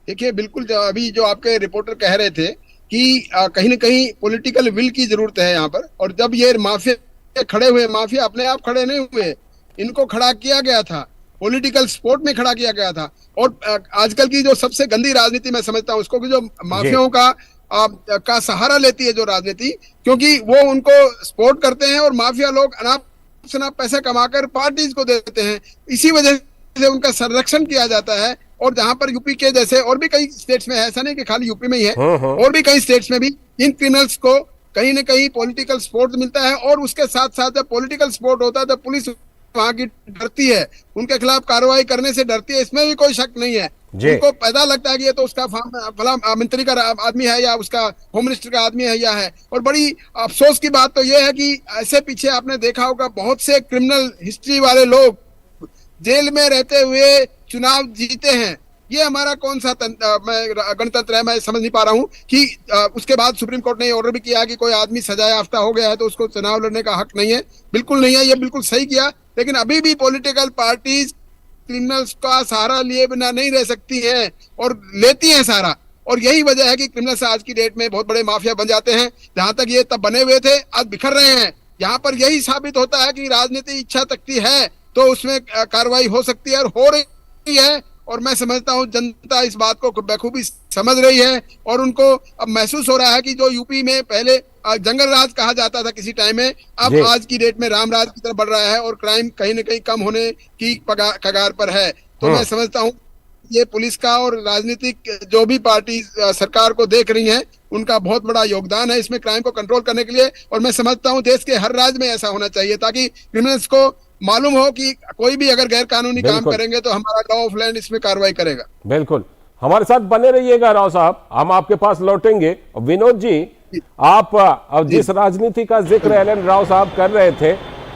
देखिए, बिल्कुल अभी जो आपके रिपोर्टर कह रहे थे कि कहीं न कहीं पॉलिटिकल विल की जरूरत है यहाँ पर, और जब ये माफिया खड़े हुए, माफिया अपने आप खड़े नहीं हुए, इनको खड़ा किया गया था, पॉलिटिकल सपोर्ट में खड़ा किया गया था। और आजकल की जो सबसे गंदी राजनीति मैं समझता हूँ उसको, कि जो माफियाओं का सहारा लेती है जो राजनीति, क्योंकि वो उनको सपोर्ट करते हैं और माफिया लोग अनाप शनाप पैसा कमाकर पार्टीज को देते हैं, इसी वजह से उनका संरक्षण किया जाता है। और जहां पर यूपी के जैसे और भी कई स्टेट्स में है, ऐसा नहीं कि खाली यूपी में ही है, और भी कई स्टेट्स में भी इन क्रिमिनल्स को कहीं ना कहीं पॉलिटिकल सपोर्ट मिलता है। और उसके साथ साथ जब पॉलिटिकल सपोर्ट होता है, जब पुलिस वहां की डरती है, उनके खिलाफ कार्रवाई करने से डरती है, इसमें भी कोई शक नहीं है। उनको पता लगता है कि ये तो उसका फला मंत्री का आदमी है, या उसका होम मिनिस्टर का आदमी है, या है। और बड़ी अफसोस की बात तो ये है कि ऐसे पीछे आपने देखा होगा बहुत से क्रिमिनल हिस्ट्री वाले लोग जेल में रहते हुए चुनाव जीते हैं। ये हमारा कौन सा गणतंत्र है, मैं समझ नहीं पा रहा हूँ कि उसके बाद सुप्रीम कोर्ट ने ऑर्डर भी किया कि कोई आदमी सजा याफ्ता हो गया है तो उसको चुनाव लड़ने का हक नहीं है। बिल्कुल नहीं है, ये बिल्कुल सही किया। लेकिन अभी भी पॉलिटिकल पार्टीज क्रिमिनल्स का सहारा लिए बिना नहीं रह सकती हैं और लेती हैं सहारा। और यही वजह है कि क्रिमिनल्स आज की डेट में बहुत बड़े माफिया बन जाते हैं। जहां तक ये तब बने हुए थे, आज बिखर रहे हैं। यहाँ पर यही साबित होता है कि राजनीति इच्छा तकती है तो उसमें कार्रवाई हो सकती है, और हो रही है। और मैं समझता हूँ जनता इस बात को बखूबी समझ रही है, और उनको अब महसूस हो रहा है कि जो यूपी में पहले जंगल राज कहा जाता था किसी टाइम में, अब आज की डेट में राम राज की तरफ बढ़ रहा है और क्राइम कहीं न कहीं कम होने की कगार पर है। तो मैं समझता हूँ ये पुलिस का और राजनीतिक जो भी पार्टी सरकार को देख रही हैं, उनका बहुत बड़ा योगदान है इसमें क्राइम को कंट्रोल करने के लिए। और मैं समझता हूँ देश के हर राज्य में ऐसा होना चाहिए, ताकि क्रिमिनल्स को मालूम हो कि कोई भी अगर गैर कानूनी काम करेंगे तो हमारा लॉ ऑफ लैंड इसमें कार्रवाई करेगा। बिल्कुल, हमारे साथ बने रहिएगा राव साहब, हम आपके पास लौटेंगे। विनोद जी, आप जिस राजनीति का जिक्र एलएन राव साहब कर रहे थे,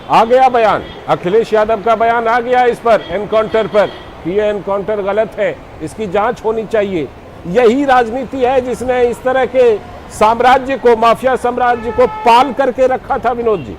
आ गया बयान, अखिलेश यादव का बयान आ गया इस पर, एनकाउंटर पर, कि ये एनकाउंटर गलत है, इसकी जांच होनी चाहिए। यही राजनीति है जिसने इस तरह के साम्राज्य को, माफिया साम्राज्य को पाल करके रखा था। विनोद जी,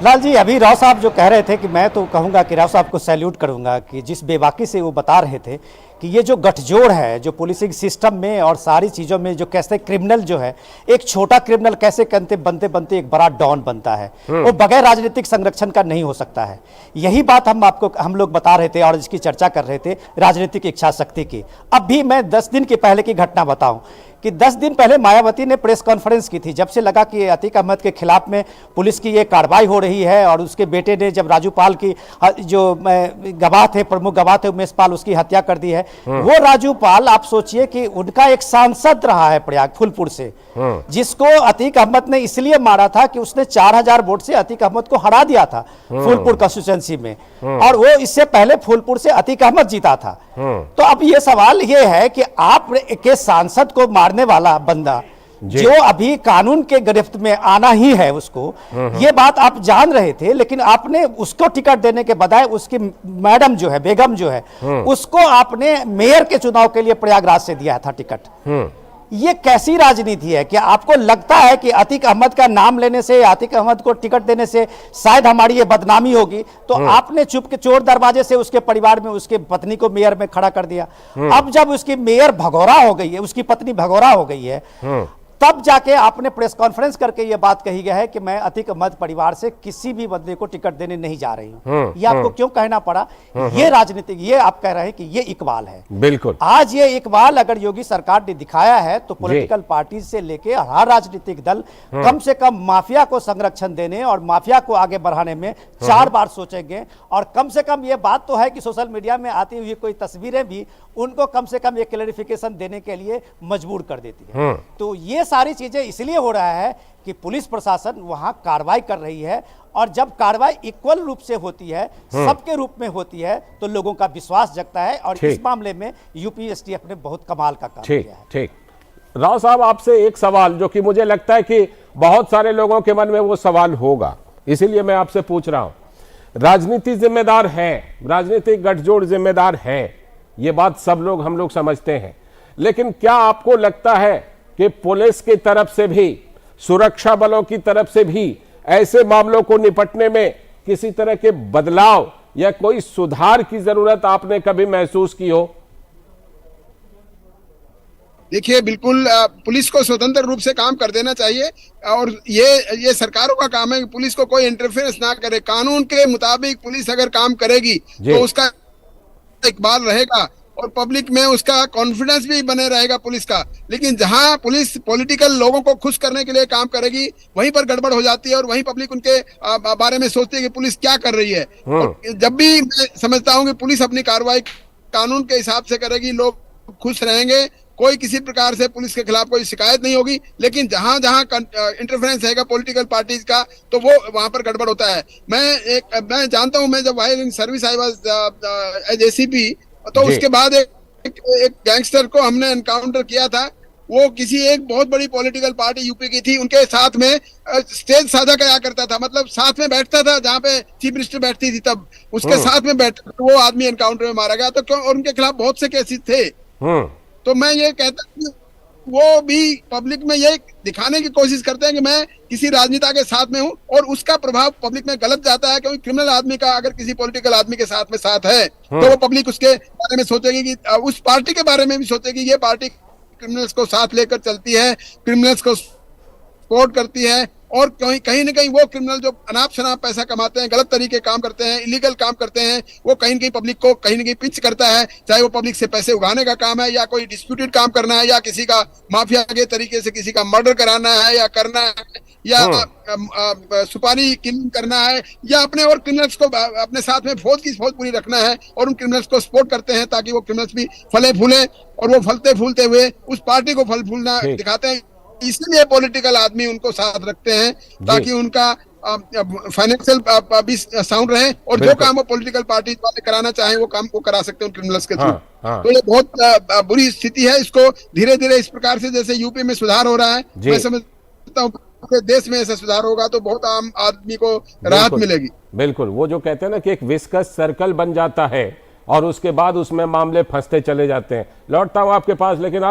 लाल जी, अभी राव साहब जो कह रहे थे कि मैं तो कहूंगा कि राव साहब को सैल्यूट करूंगा कि जिस बेबाकी से वो बता रहे थे कि ये जो गठजोड़ है जो पुलिसिंग सिस्टम में और सारी चीज़ों में, जो कैसे क्रिमिनल जो है, एक छोटा क्रिमिनल कैसे बनते बनते एक बड़ा डॉन बनता है, वो बगैर राजनीतिक संरक्षण का नहीं हो सकता है। यही बात हम लोग बता रहे थे और इसकी चर्चा कर रहे थे राजनीतिक इच्छा शक्ति की। अब भी मैं 10 दिन के पहले की घटना बताऊं कि 10 दिन पहले मायावती ने प्रेस कॉन्फ्रेंस की थी, जब से लगा कि अतीक अहमद के खिलाफ में पुलिस की ये कार्रवाई हो रही है, और उसके बेटे ने जब राजू पाल की जो गवाह थे, प्रमुख गवाह थे उमेश पाल, उसकी हत्या कर दी है, वो राजू पाल, आप सोचिए कि उनका एक सांसद रहा है प्रयाग फूलपुर से, जिसको अतीक अहमद ने इसलिए मारा था कि उसने 4000 वोट से अतीक अहमद को हरा दिया था फूलपुर कंस्टिट्यूएंसी में, और वो इससे पहले फूलपुर से अतीक अहमद जीता था। तो अब ये सवाल ये है कि आप के सांसद को मारने वाला बंदा जो अभी कानून के गिरफ्त में आना ही है उसको, ये बात आप जान रहे थे, लेकिन आपने उसको टिकट देने के बजाय उसकी मैडम जो है, बेगम जो है, उसको आपने मेयर के चुनाव के लिए प्रयागराज से दिया था टिकट। ये कैसी राजनीति है? क्या आपको लगता है कि अतीक अहमद का नाम लेने से, अतीक अहमद को टिकट देने से शायद हमारी ये बदनामी होगी? तो आपने चुप के चोर दरवाजे से उसके परिवार में उसके पत्नी को मेयर में खड़ा कर दिया। अब जब उसकी मेयर भगोरा हो गई है, उसकी पत्नी भगोरा हो गई है, तब जाके आपने प्रेस कॉन्फ्रेंस करके ये बात कही गई है कि मैं अतीक अहमद परिवार से किसी भी बंदे को टिकट देने नहीं जा रही हूं। ये आपको क्यों कहना पड़ा? ये राजनीतिक, ये आप कह रहे हैं कि ये इकबाल है। बिल्कुल, आज ये इकबाल अगर योगी सरकार ने दिखाया है तो पॉलिटिकल पार्टी से लेके हर राजनीतिक दल कम से कम माफिया को संरक्षण देने और माफिया को आगे बढ़ाने में 4 बार सोचेंगे। और कम से कम ये बात तो है कि सोशल मीडिया में आती हुई कोई तस्वीरें भी उनको कम से कम एक क्लैरिफिकेशन देने के लिए मजबूर कर देती है। तो ये सारी चीजें इसलिए हो रहा है कि पुलिस प्रशासन वहां कार्रवाई कर रही है, और जब कार्रवाई इक्वल रूप से होती है, सबके रूप में होती है, तो लोगों का विश्वास जगता है। और इस मामले में यूपी एसटीएफ ने बहुत कमाल का काम किया है। ठीक, राव साहब, आपसे एक सवाल जो कि मुझे लगता है कि बहुत सारे लोगों के मन में वो सवाल होगा, इसीलिए मैं आपसे पूछ रहा हूं। राजनीति जिम्मेदार है, राजनीतिक गठजोड़ जिम्मेदार है, ये बात सब लोग, हम लोग समझते हैं, लेकिन क्या आपको लगता है कि पुलिस की तरफ से भी, सुरक्षा बलों की तरफ से भी ऐसे मामलों को निपटने में किसी तरह के बदलाव या कोई सुधार की जरूरत आपने कभी महसूस की हो? देखिए, बिल्कुल पुलिस को स्वतंत्र रूप से काम कर देना चाहिए, और ये सरकारों का काम है कि पुलिस को कोई इंटरफेरेंस ना करे। कानून के मुताबिक पुलिस अगर काम करेगी तो उसका इकबाल रहेगा और पब्लिक में उसका कॉन्फिडेंस भी बने रहेगा पुलिस का। लेकिन जहां पुलिस पॉलिटिकल लोगों को खुश करने के लिए काम करेगी, वहीं पर गड़बड़ हो जाती है और वहीं पब्लिक उनके बारे में सोचती है कि पुलिस क्या कर रही है। और जब भी मैं समझता हूं कि पुलिस अपनी कार्रवाई कानून के हिसाब से करेगी, लोग खुश रहेंगे, कोई किसी प्रकार से पुलिस के खिलाफ कोई शिकायत नहीं होगी। लेकिन जहां जहां इंटरफेरेंस रहेगा पॉलिटिकल पार्टीज का, तो वो वहां पर गड़बड़ होता है। मैं जानता हूं, मैं जब wire service I was as ACP, तो उसके बाद एक गैंगस्टर को हमने एनकाउंटर किया था। वो किसी एक बहुत बड़ी पॉलिटिकल पार्टी यूपी की थी, उनके साथ में स्टेज साझा क्या करता था, मतलब साथ में बैठता था, जहाँ पे चीफ मिनिस्टर बैठती थी तब उसके साथ में बैठता, तो वो आदमी एनकाउंटर में मारा गया। तो क्यों, और उनके खिलाफ बहुत से केसेस थे। तो मैं ये कहता हूँ वो भी पब्लिक में ये दिखाने की कोशिश करते हैं कि मैं किसी राजनेता के साथ में हूं, और उसका प्रभाव पब्लिक में गलत जाता है। क्योंकि क्रिमिनल आदमी का अगर किसी पॉलिटिकल आदमी के साथ है तो वो पब्लिक उसके बारे में सोचेगी कि उस पार्टी के बारे में भी सोचेगी, ये पार्टी क्रिमिनल्स को साथ लेकर चलती है, क्रिमिनल्स को सपोर्ट करती है। और कहीं न कहीं वो क्रिमिनल जो अनाप शनाप पैसा कमाते हैं, गलत तरीके काम करते हैं, इलीगल काम करते हैं, वो कहीं न कहीं पब्लिक को कहीं न कहीं पिंच करता है। चाहे वो पब्लिक से पैसे उगाने का काम है, या कोई डिस्प्यूटेड काम करना है, या किसी का माफिया के तरीके से किसी का मर्डर कराना है या करना है, या सुपारी किलिंग करना है, या अपने और क्रिमिनल्स को अपने साथ में फौज की फौज पूरी रखना है, और उन क्रिमिनल्स को सपोर्ट करते हैं ताकि वो क्रिमिनल्स भी फले फूले, और वो फलते फूलते हुए उस पार्टी को फल फूलना दिखाते हैं। इसलिए पॉलिटिकल आदमी उनको साथ रखते हैं ताकि उनका फाइनेंशियल भी साउंड रहे, और जो काम वो पॉलिटिकल पार्टी वाले कराना चाहें वो काम को करा सकते हैं उन क्रिमिनल्स के थ्रू। तो ये बहुत बुरी स्थिति है। इसको धीरे धीरे इस प्रकार से जैसे यूपी में सुधार हो रहा है, मैं समझता हूँ पूरे देश में ऐसा सुधार होगा तो बहुत आम आदमी को राहत मिलेगी। बिल्कुल, वो जो कहते हैं ना कि एक विस्कस सर्कल बन जाता है और उसके बाद उसमें मामले फंसते चले जाते हैं। लौटता हूं आपके पास, लेकिन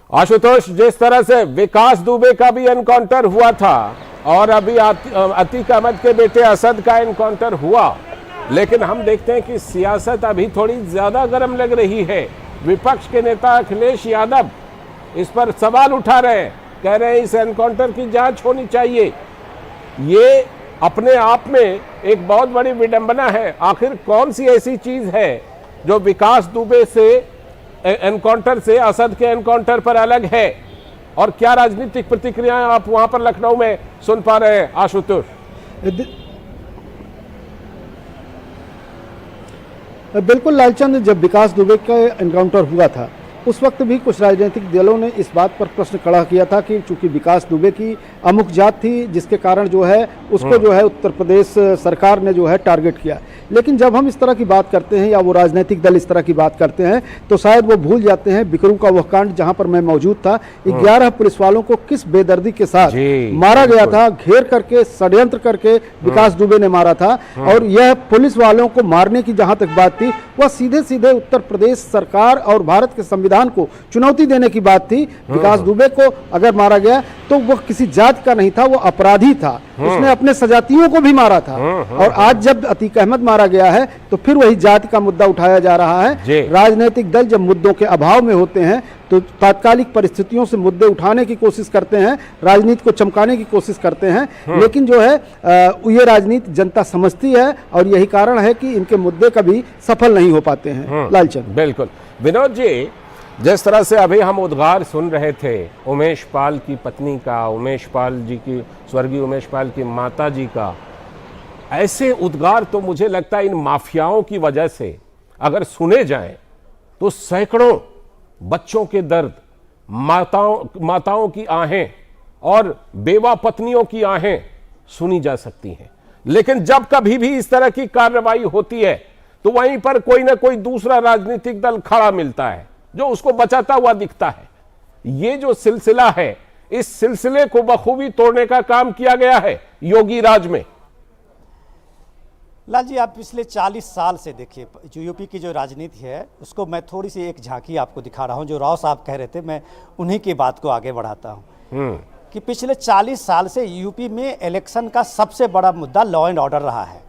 आशुतोष, जिस तरह से विकास दुबे का भी एनकाउंटर हुआ था और अभी अतीक अहमद के बेटे असद का एनकाउंटर हुआ, लेकिन हम देखते हैं कि सियासत अभी थोड़ी ज्यादा गर्म लग रही है। विपक्ष के नेता अखिलेश यादव इस पर सवाल उठा रहे हैं, कह रहे हैं इस एनकाउंटर की जांच होनी चाहिए। ये अपने आप में एक बहुत बड़ी विडंबना है। आखिर कौन सी ऐसी चीज है जो विकास दुबे से एनकाउंटर से, असद के एनकाउंटर पर अलग है, और क्या राजनीतिक प्रतिक्रियाएं आप वहां पर लखनऊ में सुन पा रहे हैं आशुतोष? बिल्कुल लालचंद, जब विकास दुबे का एनकाउंटर हुआ था उस वक्त भी कुछ राजनीतिक दलों ने इस बात पर प्रश्न खड़ा किया था कि चूंकि विकास दुबे की अमुक जात थी जिसके कारण जो है उसको जो है उत्तर प्रदेश सरकार ने जो है टारगेट किया। लेकिन जब हम इस तरह की बात करते हैं या वो राजनीतिक दल इस तरह की बात करते हैं तो शायद वो भूल जाते हैं बिकरू का वह कांड जहां पर मैं मौजूद था, 11 पुलिस वालों को किस बेदर्दी के साथ मारा गया था, घेर करके षड्यंत्र करके विकास दुबे ने मारा था। और यह पुलिस वालों को मारने की जहां तक बात थी वह सीधे सीधे उत्तर प्रदेश सरकार और भारत के संविधान को चुनौती देने की बात थी। विकास दुबे को अगर मारा गया तो वह किसी जात का नहीं था, वो अपराधी था, उसने अपने सजातियों को भी मारा था। और आज जब अतीक अहमद मारा गया है तो फिर वही जाति का मुद्दा उठाया जा रहा है। राजनीतिक दल जब मुद्दों के अभाव में होते हैं तो तात्कालिक परिस्थितियों से मुद्दे उठाने की कोशिश करते हैं, राजनीति को चमकाने की कोशिश करते हैं। लेकिन जो है ये राजनीति जनता समझती है और यही कारण है कि इनके मुद्दे कभी सफल नहीं हो पाते हैं। लालचंद, बिल्कुल। विनोद जी, जिस तरह से अभी हम उद्गार सुन रहे थे उमेश पाल की पत्नी का, उमेश पाल जी की, स्वर्गीय उमेश पाल की माता जी का, ऐसे उद्गार तो मुझे लगता है इन माफियाओं की वजह से अगर सुने जाएं तो सैकड़ों बच्चों के दर्द, माताओं की आहें और बेवा पत्नियों की आहें सुनी जा सकती हैं। लेकिन जब कभी भी इस तरह की कार्रवाई होती है तो वहीं पर कोई ना कोई दूसरा राजनीतिक दल खड़ा मिलता है जो उसको बचाता हुआ दिखता है। ये जो सिलसिला है, इस सिलसिले को बखूबी तोड़ने का काम किया गया है योगी राज में। लाल जी, आप पिछले 40 साल से देखिए जो यूपी की जो राजनीति है उसको मैं थोड़ी सी एक झांकी आपको दिखा रहा हूं। जो राव साहब कह रहे थे, मैं उन्हीं की बात को आगे बढ़ाता हूं कि पिछले 40 साल से यूपी में इलेक्शन का सबसे बड़ा मुद्दा लॉ एंड ऑर्डर रहा है।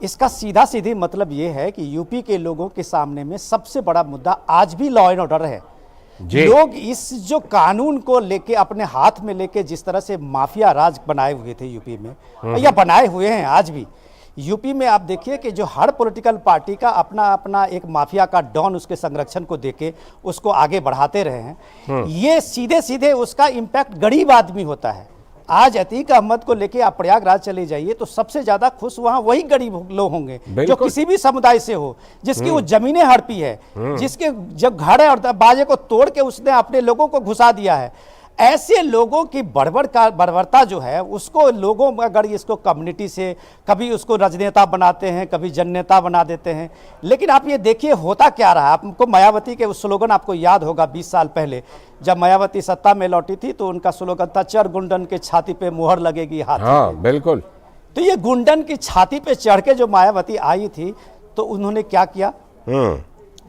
इसका सीधा सीधी मतलब ये है कि यूपी के लोगों के सामने में सबसे बड़ा मुद्दा आज भी लॉ एंड ऑर्डर है। लोग इस जो कानून को लेके अपने हाथ में लेके जिस तरह से माफिया राज बनाए हुए थे यूपी में या बनाए हुए हैं आज भी यूपी में, आप देखिए कि जो हर पॉलिटिकल पार्टी का अपना अपना एक माफिया का डॉन उसके संरक्षण को देके उसको आगे बढ़ाते रहे हैं। ये सीधे सीधे उसका इम्पैक्ट गरीब आदमी होता है। आज अतीक अहमद को लेके आप प्रयागराज चले जाइए तो सबसे ज्यादा खुश वहां वही गरीब लोग होंगे जो किसी भी समुदाय से हो, जिसकी वो जमीनें हड़पी है, जिसके जब घर है और बाजे को तोड़ के उसने अपने लोगों को घुसा दिया है। ऐसे लोगों की बर्बरता जो है उसको लोगों अगर इसको कम्युनिटी से कभी उसको राजनेता बनाते हैं, कभी जननेता बना देते हैं। लेकिन आप ये देखिए होता क्या रहा। आपको मायावती के उस स्लोगन आपको याद होगा 20 साल पहले जब मायावती सत्ता में लौटी थी तो उनका स्लोगन था चढ़ गुंडन के छाती पे मुहर लगेगी हाथ। हाँ, बिल्कुल। तो ये गुंडन की छाती पे चढ़ के जो मायावती आई थी तो उन्होंने क्या किया,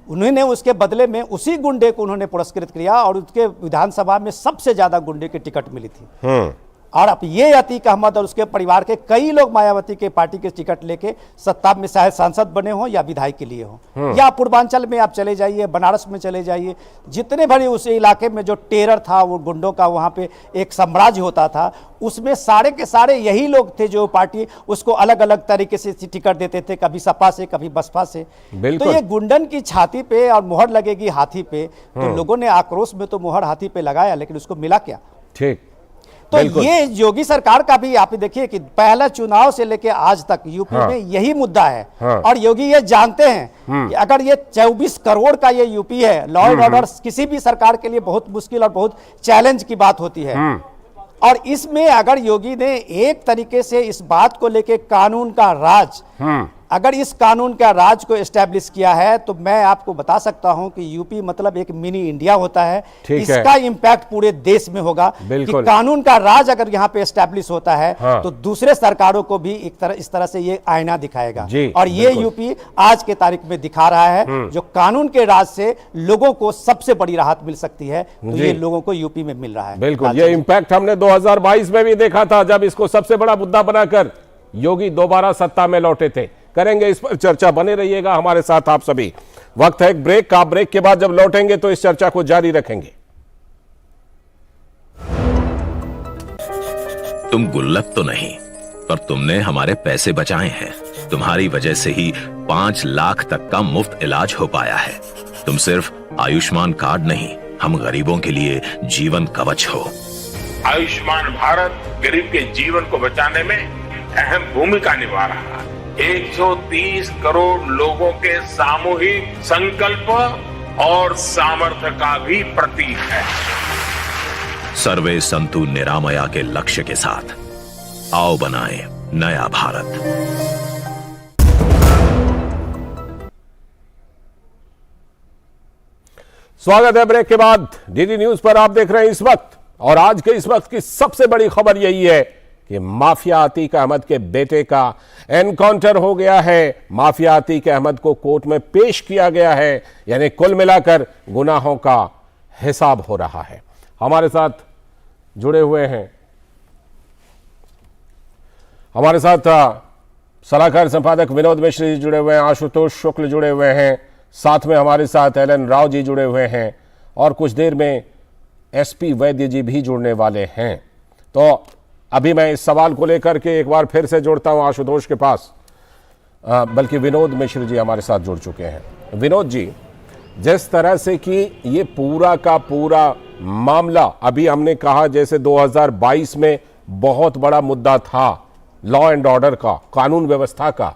उन्होंने उसके बदले में उसी गुंडे को उन्होंने पुरस्कृत किया और उसके विधानसभा में सबसे ज्यादा गुंडे की टिकट मिली थी। और अब ये अतीक अहमद और उसके परिवार के कई लोग मायावती के पार्टी के टिकट लेके सत्ता में चाहे सांसद बने हो या विधायक के लिए हो, या पूर्वांचल में आप चले जाइए, बनारस में चले जाइए, जितने बड़े उस इलाके में जो टेरर था वो गुंडों का वहां पे एक साम्राज्य होता था, उसमें सारे के सारे यही लोग थे जो पार्टी उसको अलग अलग तरीके से टिकट देते थे, कभी सपा से कभी बसपा से। तो ये गुंडन की छाती पे और मुहर लगेगी हाथी पे, तो लोगों ने आक्रोश में तो मुहर हाथी पे लगाया, लेकिन उसको मिला क्या? ठीक। तो ये योगी सरकार का भी आप देखिए कि पहला चुनाव से लेके आज तक यूपी में यही मुद्दा है। और योगी ये जानते हैं कि अगर ये 24 करोड़ का ये यूपी है, लॉ एंड ऑर्डर किसी भी सरकार के लिए बहुत मुश्किल और बहुत चैलेंज की बात होती है। और इसमें अगर योगी ने एक तरीके से इस बात को लेके कानून का राज, अगर इस कानून का राज को एस्टैब्लिश किया है तो मैं आपको बता सकता हूं कि यूपी मतलब एक मिनी इंडिया होता है। इसका इंपैक्ट पूरे देश में होगा कि कानून का राज अगर यहां पे एस्टैब्लिश होता है तो दूसरे सरकारों को भी इस तरह से ये आईना दिखाएगा। और ये यूपी आज के तारीख में दिखा रहा है जो कानून के राज से लोगों को सबसे बड़ी राहत मिल सकती है, तो ये लोगों को यूपी में मिल रहा है। बिल्कुल, ये इंपैक्ट हमने 2022 में भी देखा था जब इसको सबसे बड़ा मुद्दा बनाकर योगी दोबारा सत्ता में लौटे थे। करेंगे इस पर चर्चा, बने रहिएगा हमारे साथ आप सभी। वक्त है एक ब्रेक का, ब्रेक के बाद जब लौटेंगे तो इस चर्चा को जारी रखेंगे। तुम गुल्लक तो नहीं, पर तुमने हमारे पैसे बचाए हैं। तुम्हारी वजह से ही 5 लाख तक का मुफ्त इलाज हो पाया है। तुम सिर्फ आयुष्मान कार्ड नहीं, हम गरीबों के लिए जीवन कवच हो। आयुष्मान भारत गरीब के जीवन को बचाने में अहम भूमिका निभा रहा है। 130 करोड़ लोगों के सामूहिक संकल्प और सामर्थ्य का भी प्रतीक है। सर्वे संतु निरामया के लक्ष्य के साथ आओ बनाएं नया भारत। स्वागत है ब्रेक के बाद। डीडी न्यूज पर आप देख रहे हैं इस वक्त, और आज के इस वक्त की सबसे बड़ी खबर यही है कि माफिया अतीक अहमद के बेटे का एनकाउंटर हो गया है। माफिया अतीक अहमद को कोर्ट में पेश किया गया है, यानी कुल मिलाकर गुनाहों का हिसाब हो रहा है। हमारे साथ जुड़े हुए हैं, हमारे साथ सलाहकार संपादक विनोद मिश्र जी जुड़े हुए हैं, आशुतोष शुक्ल जुड़े हुए हैं, साथ में हमारे साथ एलन राव जी जुड़े हुए हैं, और कुछ देर में एसपी वैद्य जी भी जुड़ने वाले हैं। तो अभी मैं इस सवाल को लेकर के एक बार फिर से जुड़ता हूं आशुतोष के पास, बल्कि विनोद मिश्र जी हमारे साथ जुड़ चुके हैं। विनोद जी, जिस तरह से कि ये पूरा का पूरा मामला, अभी हमने कहा जैसे 2022 में बहुत बड़ा मुद्दा था लॉ एंड ऑर्डर का, कानून व्यवस्था का,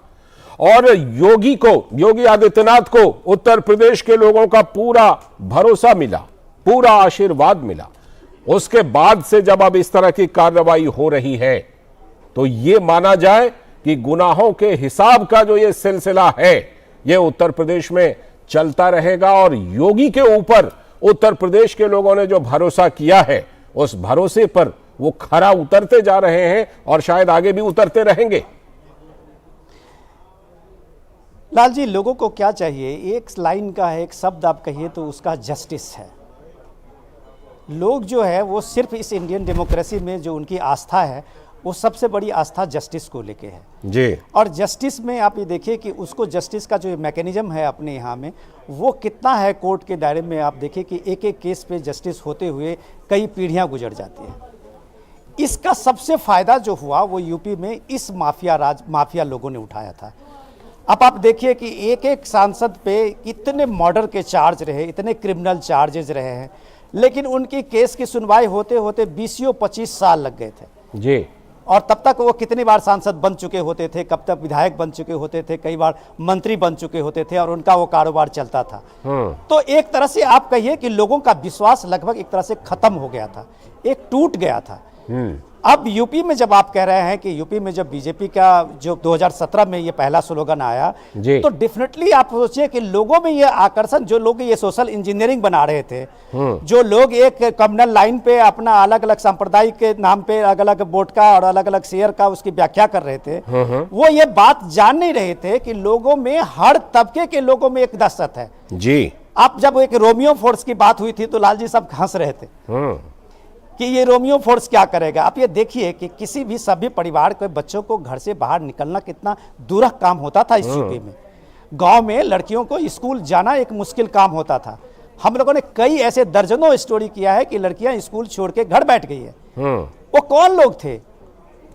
और योगी आदित्यनाथ को उत्तर प्रदेश के लोगों का पूरा भरोसा मिला, पूरा आशीर्वाद मिला। उसके बाद से जब अब इस तरह की कार्रवाई हो रही है तो ये माना जाए कि गुनाहों के हिसाब का जो ये सिलसिला है ये उत्तर प्रदेश में चलता रहेगा, और योगी के ऊपर उत्तर प्रदेश के लोगों ने जो भरोसा किया है उस भरोसे पर वो खरा उतरते जा रहे हैं और शायद आगे भी उतरते रहेंगे। लाल जी, लोगों को क्या चाहिए? एक लाइन का है, एक शब्द आप कहिए तो उसका जस्टिस है। लोग जो है वो सिर्फ इस इंडियन डेमोक्रेसी में जो उनकी आस्था है वो सबसे बड़ी आस्था जस्टिस को लेके है जी। और जस्टिस में आप ये देखिए कि उसको जस्टिस का जो मैकेनिज्म है अपने यहाँ में वो कितना है। कोर्ट के दायरे में आप देखिए कि एक एक केस पे जस्टिस होते हुए कई पीढ़ियाँ गुजर जाती हैं। इसका सबसे फ़ायदा जो हुआ वो यूपी में इस माफिया लोगों ने उठाया था। अब आप देखिए कि एक एक सांसद पे इतने मर्डर के चार्ज रहे, इतने क्रिमिनल चार्जेस रहे हैं, लेकिन उनकी केस की सुनवाई होते होते 20-25 साल लग गए थे जी। और तब तक वो कितनी बार सांसद बन चुके होते थे, कब तक विधायक बन चुके होते थे, कई बार मंत्री बन चुके होते थे और उनका वो कारोबार चलता था। तो एक तरह से आप कहिए कि लोगों का विश्वास लगभग एक तरह से खत्म हो गया था, एक टूट गया था। अब यूपी में जब आप कह रहे हैं कि यूपी में जब बीजेपी का जो 2017 में ये पहला स्लोगन आया तो डेफिनेटली आप सोचिए कि लोगों में ये आकर्षण, जो लोग ये सोशल इंजीनियरिंग बना रहे थे, जो लोग एक कम्युनल लाइन पे अपना अलग अलग सांप्रदायिक के नाम पे अलग अलग वोट का और अलग अलग शेयर का उसकी व्याख्या कर रहे थे, वो ये बात जान नहीं रहे थे कि लोगों में, हर तबके के लोगों में एक दहशत है जी। अब जब एक रोमियो फोर्स की बात हुई थी तो लाल जी सब हंस रहे थे कि ये रोमियो फोर्स क्या करेगा। आप ये देखिए कि किसी भी सभ्य परिवार के बच्चों को घर से बाहर निकलना कितना दूरह काम होता था इस यूपी में। गांव में लड़कियों को स्कूल जाना एक मुश्किल काम होता था। हम लोगों ने कई ऐसे दर्जनों स्टोरी किया है कि लड़कियां स्कूल छोड़ के घर बैठ गई है। वो कौन लोग थे?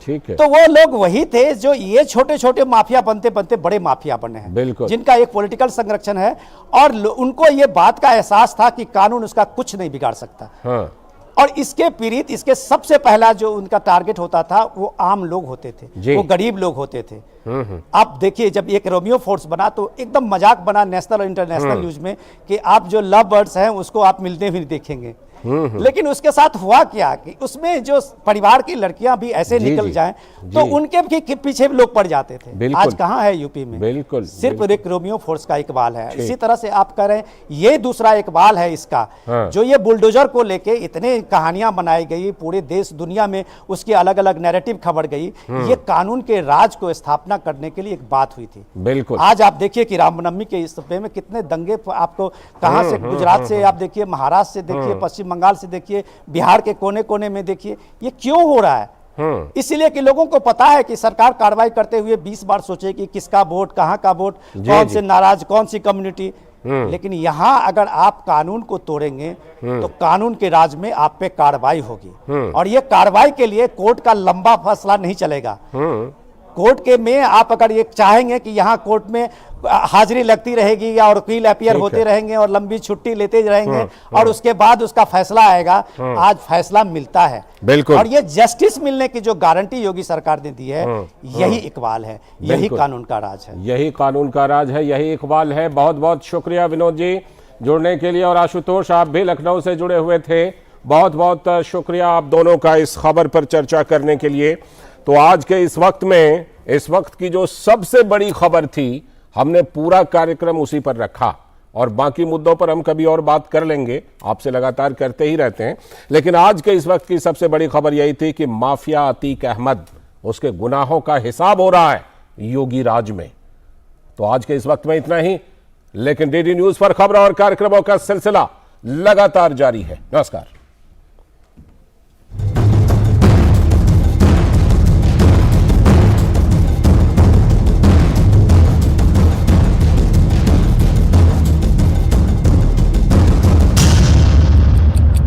ठीक है, तो वो लोग वही थे जो ये छोटे छोटे माफिया बनते बनते बड़े माफिया बने हैं, बिल्कुल, जिनका एक पॉलिटिकल संरक्षण है और उनको ये बात का एहसास था कि कानून उसका कुछ नहीं बिगाड़ सकता। और इसके पीड़ित, इसके सबसे पहला जो उनका टारगेट होता था वो आम लोग होते थे, वो गरीब लोग होते थे। आप देखिए जब एक रोमियो फोर्स बना तो एकदम मजाक बना नेशनल और इंटरनेशनल न्यूज में कि आप जो लव बर्ड्स हैं उसको आप मिलते भी देखेंगे। लेकिन उसके साथ हुआ क्या कि उसमें जो परिवार की लड़कियां भी ऐसे निकल जाएं तो उनके भी पीछे लोग पड़ जाते थे। आज कहां है यूपी में? बिल्कुल, सिर्फ एक रोमियो फोर्स का इकबाल है। इसी तरह से आप कह रहे हैं ये दूसरा इकबाल है इसका, जो ये बुलडोजर को लेके इतने कहानियां बनाई गई, पूरे देश दुनिया में उसकी अलग अलग नैरेटिव खबर गई। ये कानून के राज को स्थापना करने के लिए एक बात हुई थी। बिल्कुल, आज आप देखिए कि रामनवमी के इस पे में कितने दंगे, आपको कहां से, गुजरात से आप देखिए, महाराष्ट्र से देखिए, पश्चिम बंगाल से देखिए, बिहार के कोने कोने में देखिए, ये क्यों हो रहा है? इसलिए कि लोगों को पता है कि सरकार कार्रवाई करते हुए 20 बार सोचे कि किसका वोट, कहां का वोट, कौन से नाराज, कौन सी कम्युनिटी। लेकिन यहां अगर आप कानून को तोड़ेंगे तो कानून के राज में आप पे कार्रवाई होगी और ये कार्रवाई के लिए कोर्ट का लंबा फैसला नहीं चलेगा। कोर्ट के में आप अगर ये चाहेंगे कि यहाँ कोर्ट में हाजिरी लगती रहेगी या वकील अपीयर होते रहेंगे और लंबी छुट्टी लेते रहेंगे और उसके बाद उसका फैसला आएगा। आज फैसला मिलता है बिल्कुल, और ये जस्टिस मिलने की जो गारंटी योगी सरकार ने दी है, यही इकबाल है, यही कानून का राज है, यही कानून का राज है, यही इकबाल है। बहुत बहुत शुक्रिया विनोद जी जुड़ने के लिए, और आशुतोष आप भी लखनऊ से जुड़े हुए थे, बहुत बहुत शुक्रिया आप दोनों का इस खबर पर चर्चा करने के लिए। तो आज के इस वक्त में, इस वक्त की जो सबसे बड़ी खबर थी, हमने पूरा कार्यक्रम उसी पर रखा, और बाकी मुद्दों पर हम कभी और बात कर लेंगे, आपसे लगातार करते ही रहते हैं। लेकिन आज के इस वक्त की सबसे बड़ी खबर यही थी कि माफिया अतीक अहमद, उसके गुनाहों का हिसाब हो रहा है योगी राज में। तो आज के इस वक्त में इतना ही, लेकिन डीडी न्यूज पर खबरों और कार्यक्रमों का सिलसिला लगातार जारी है। नमस्कार।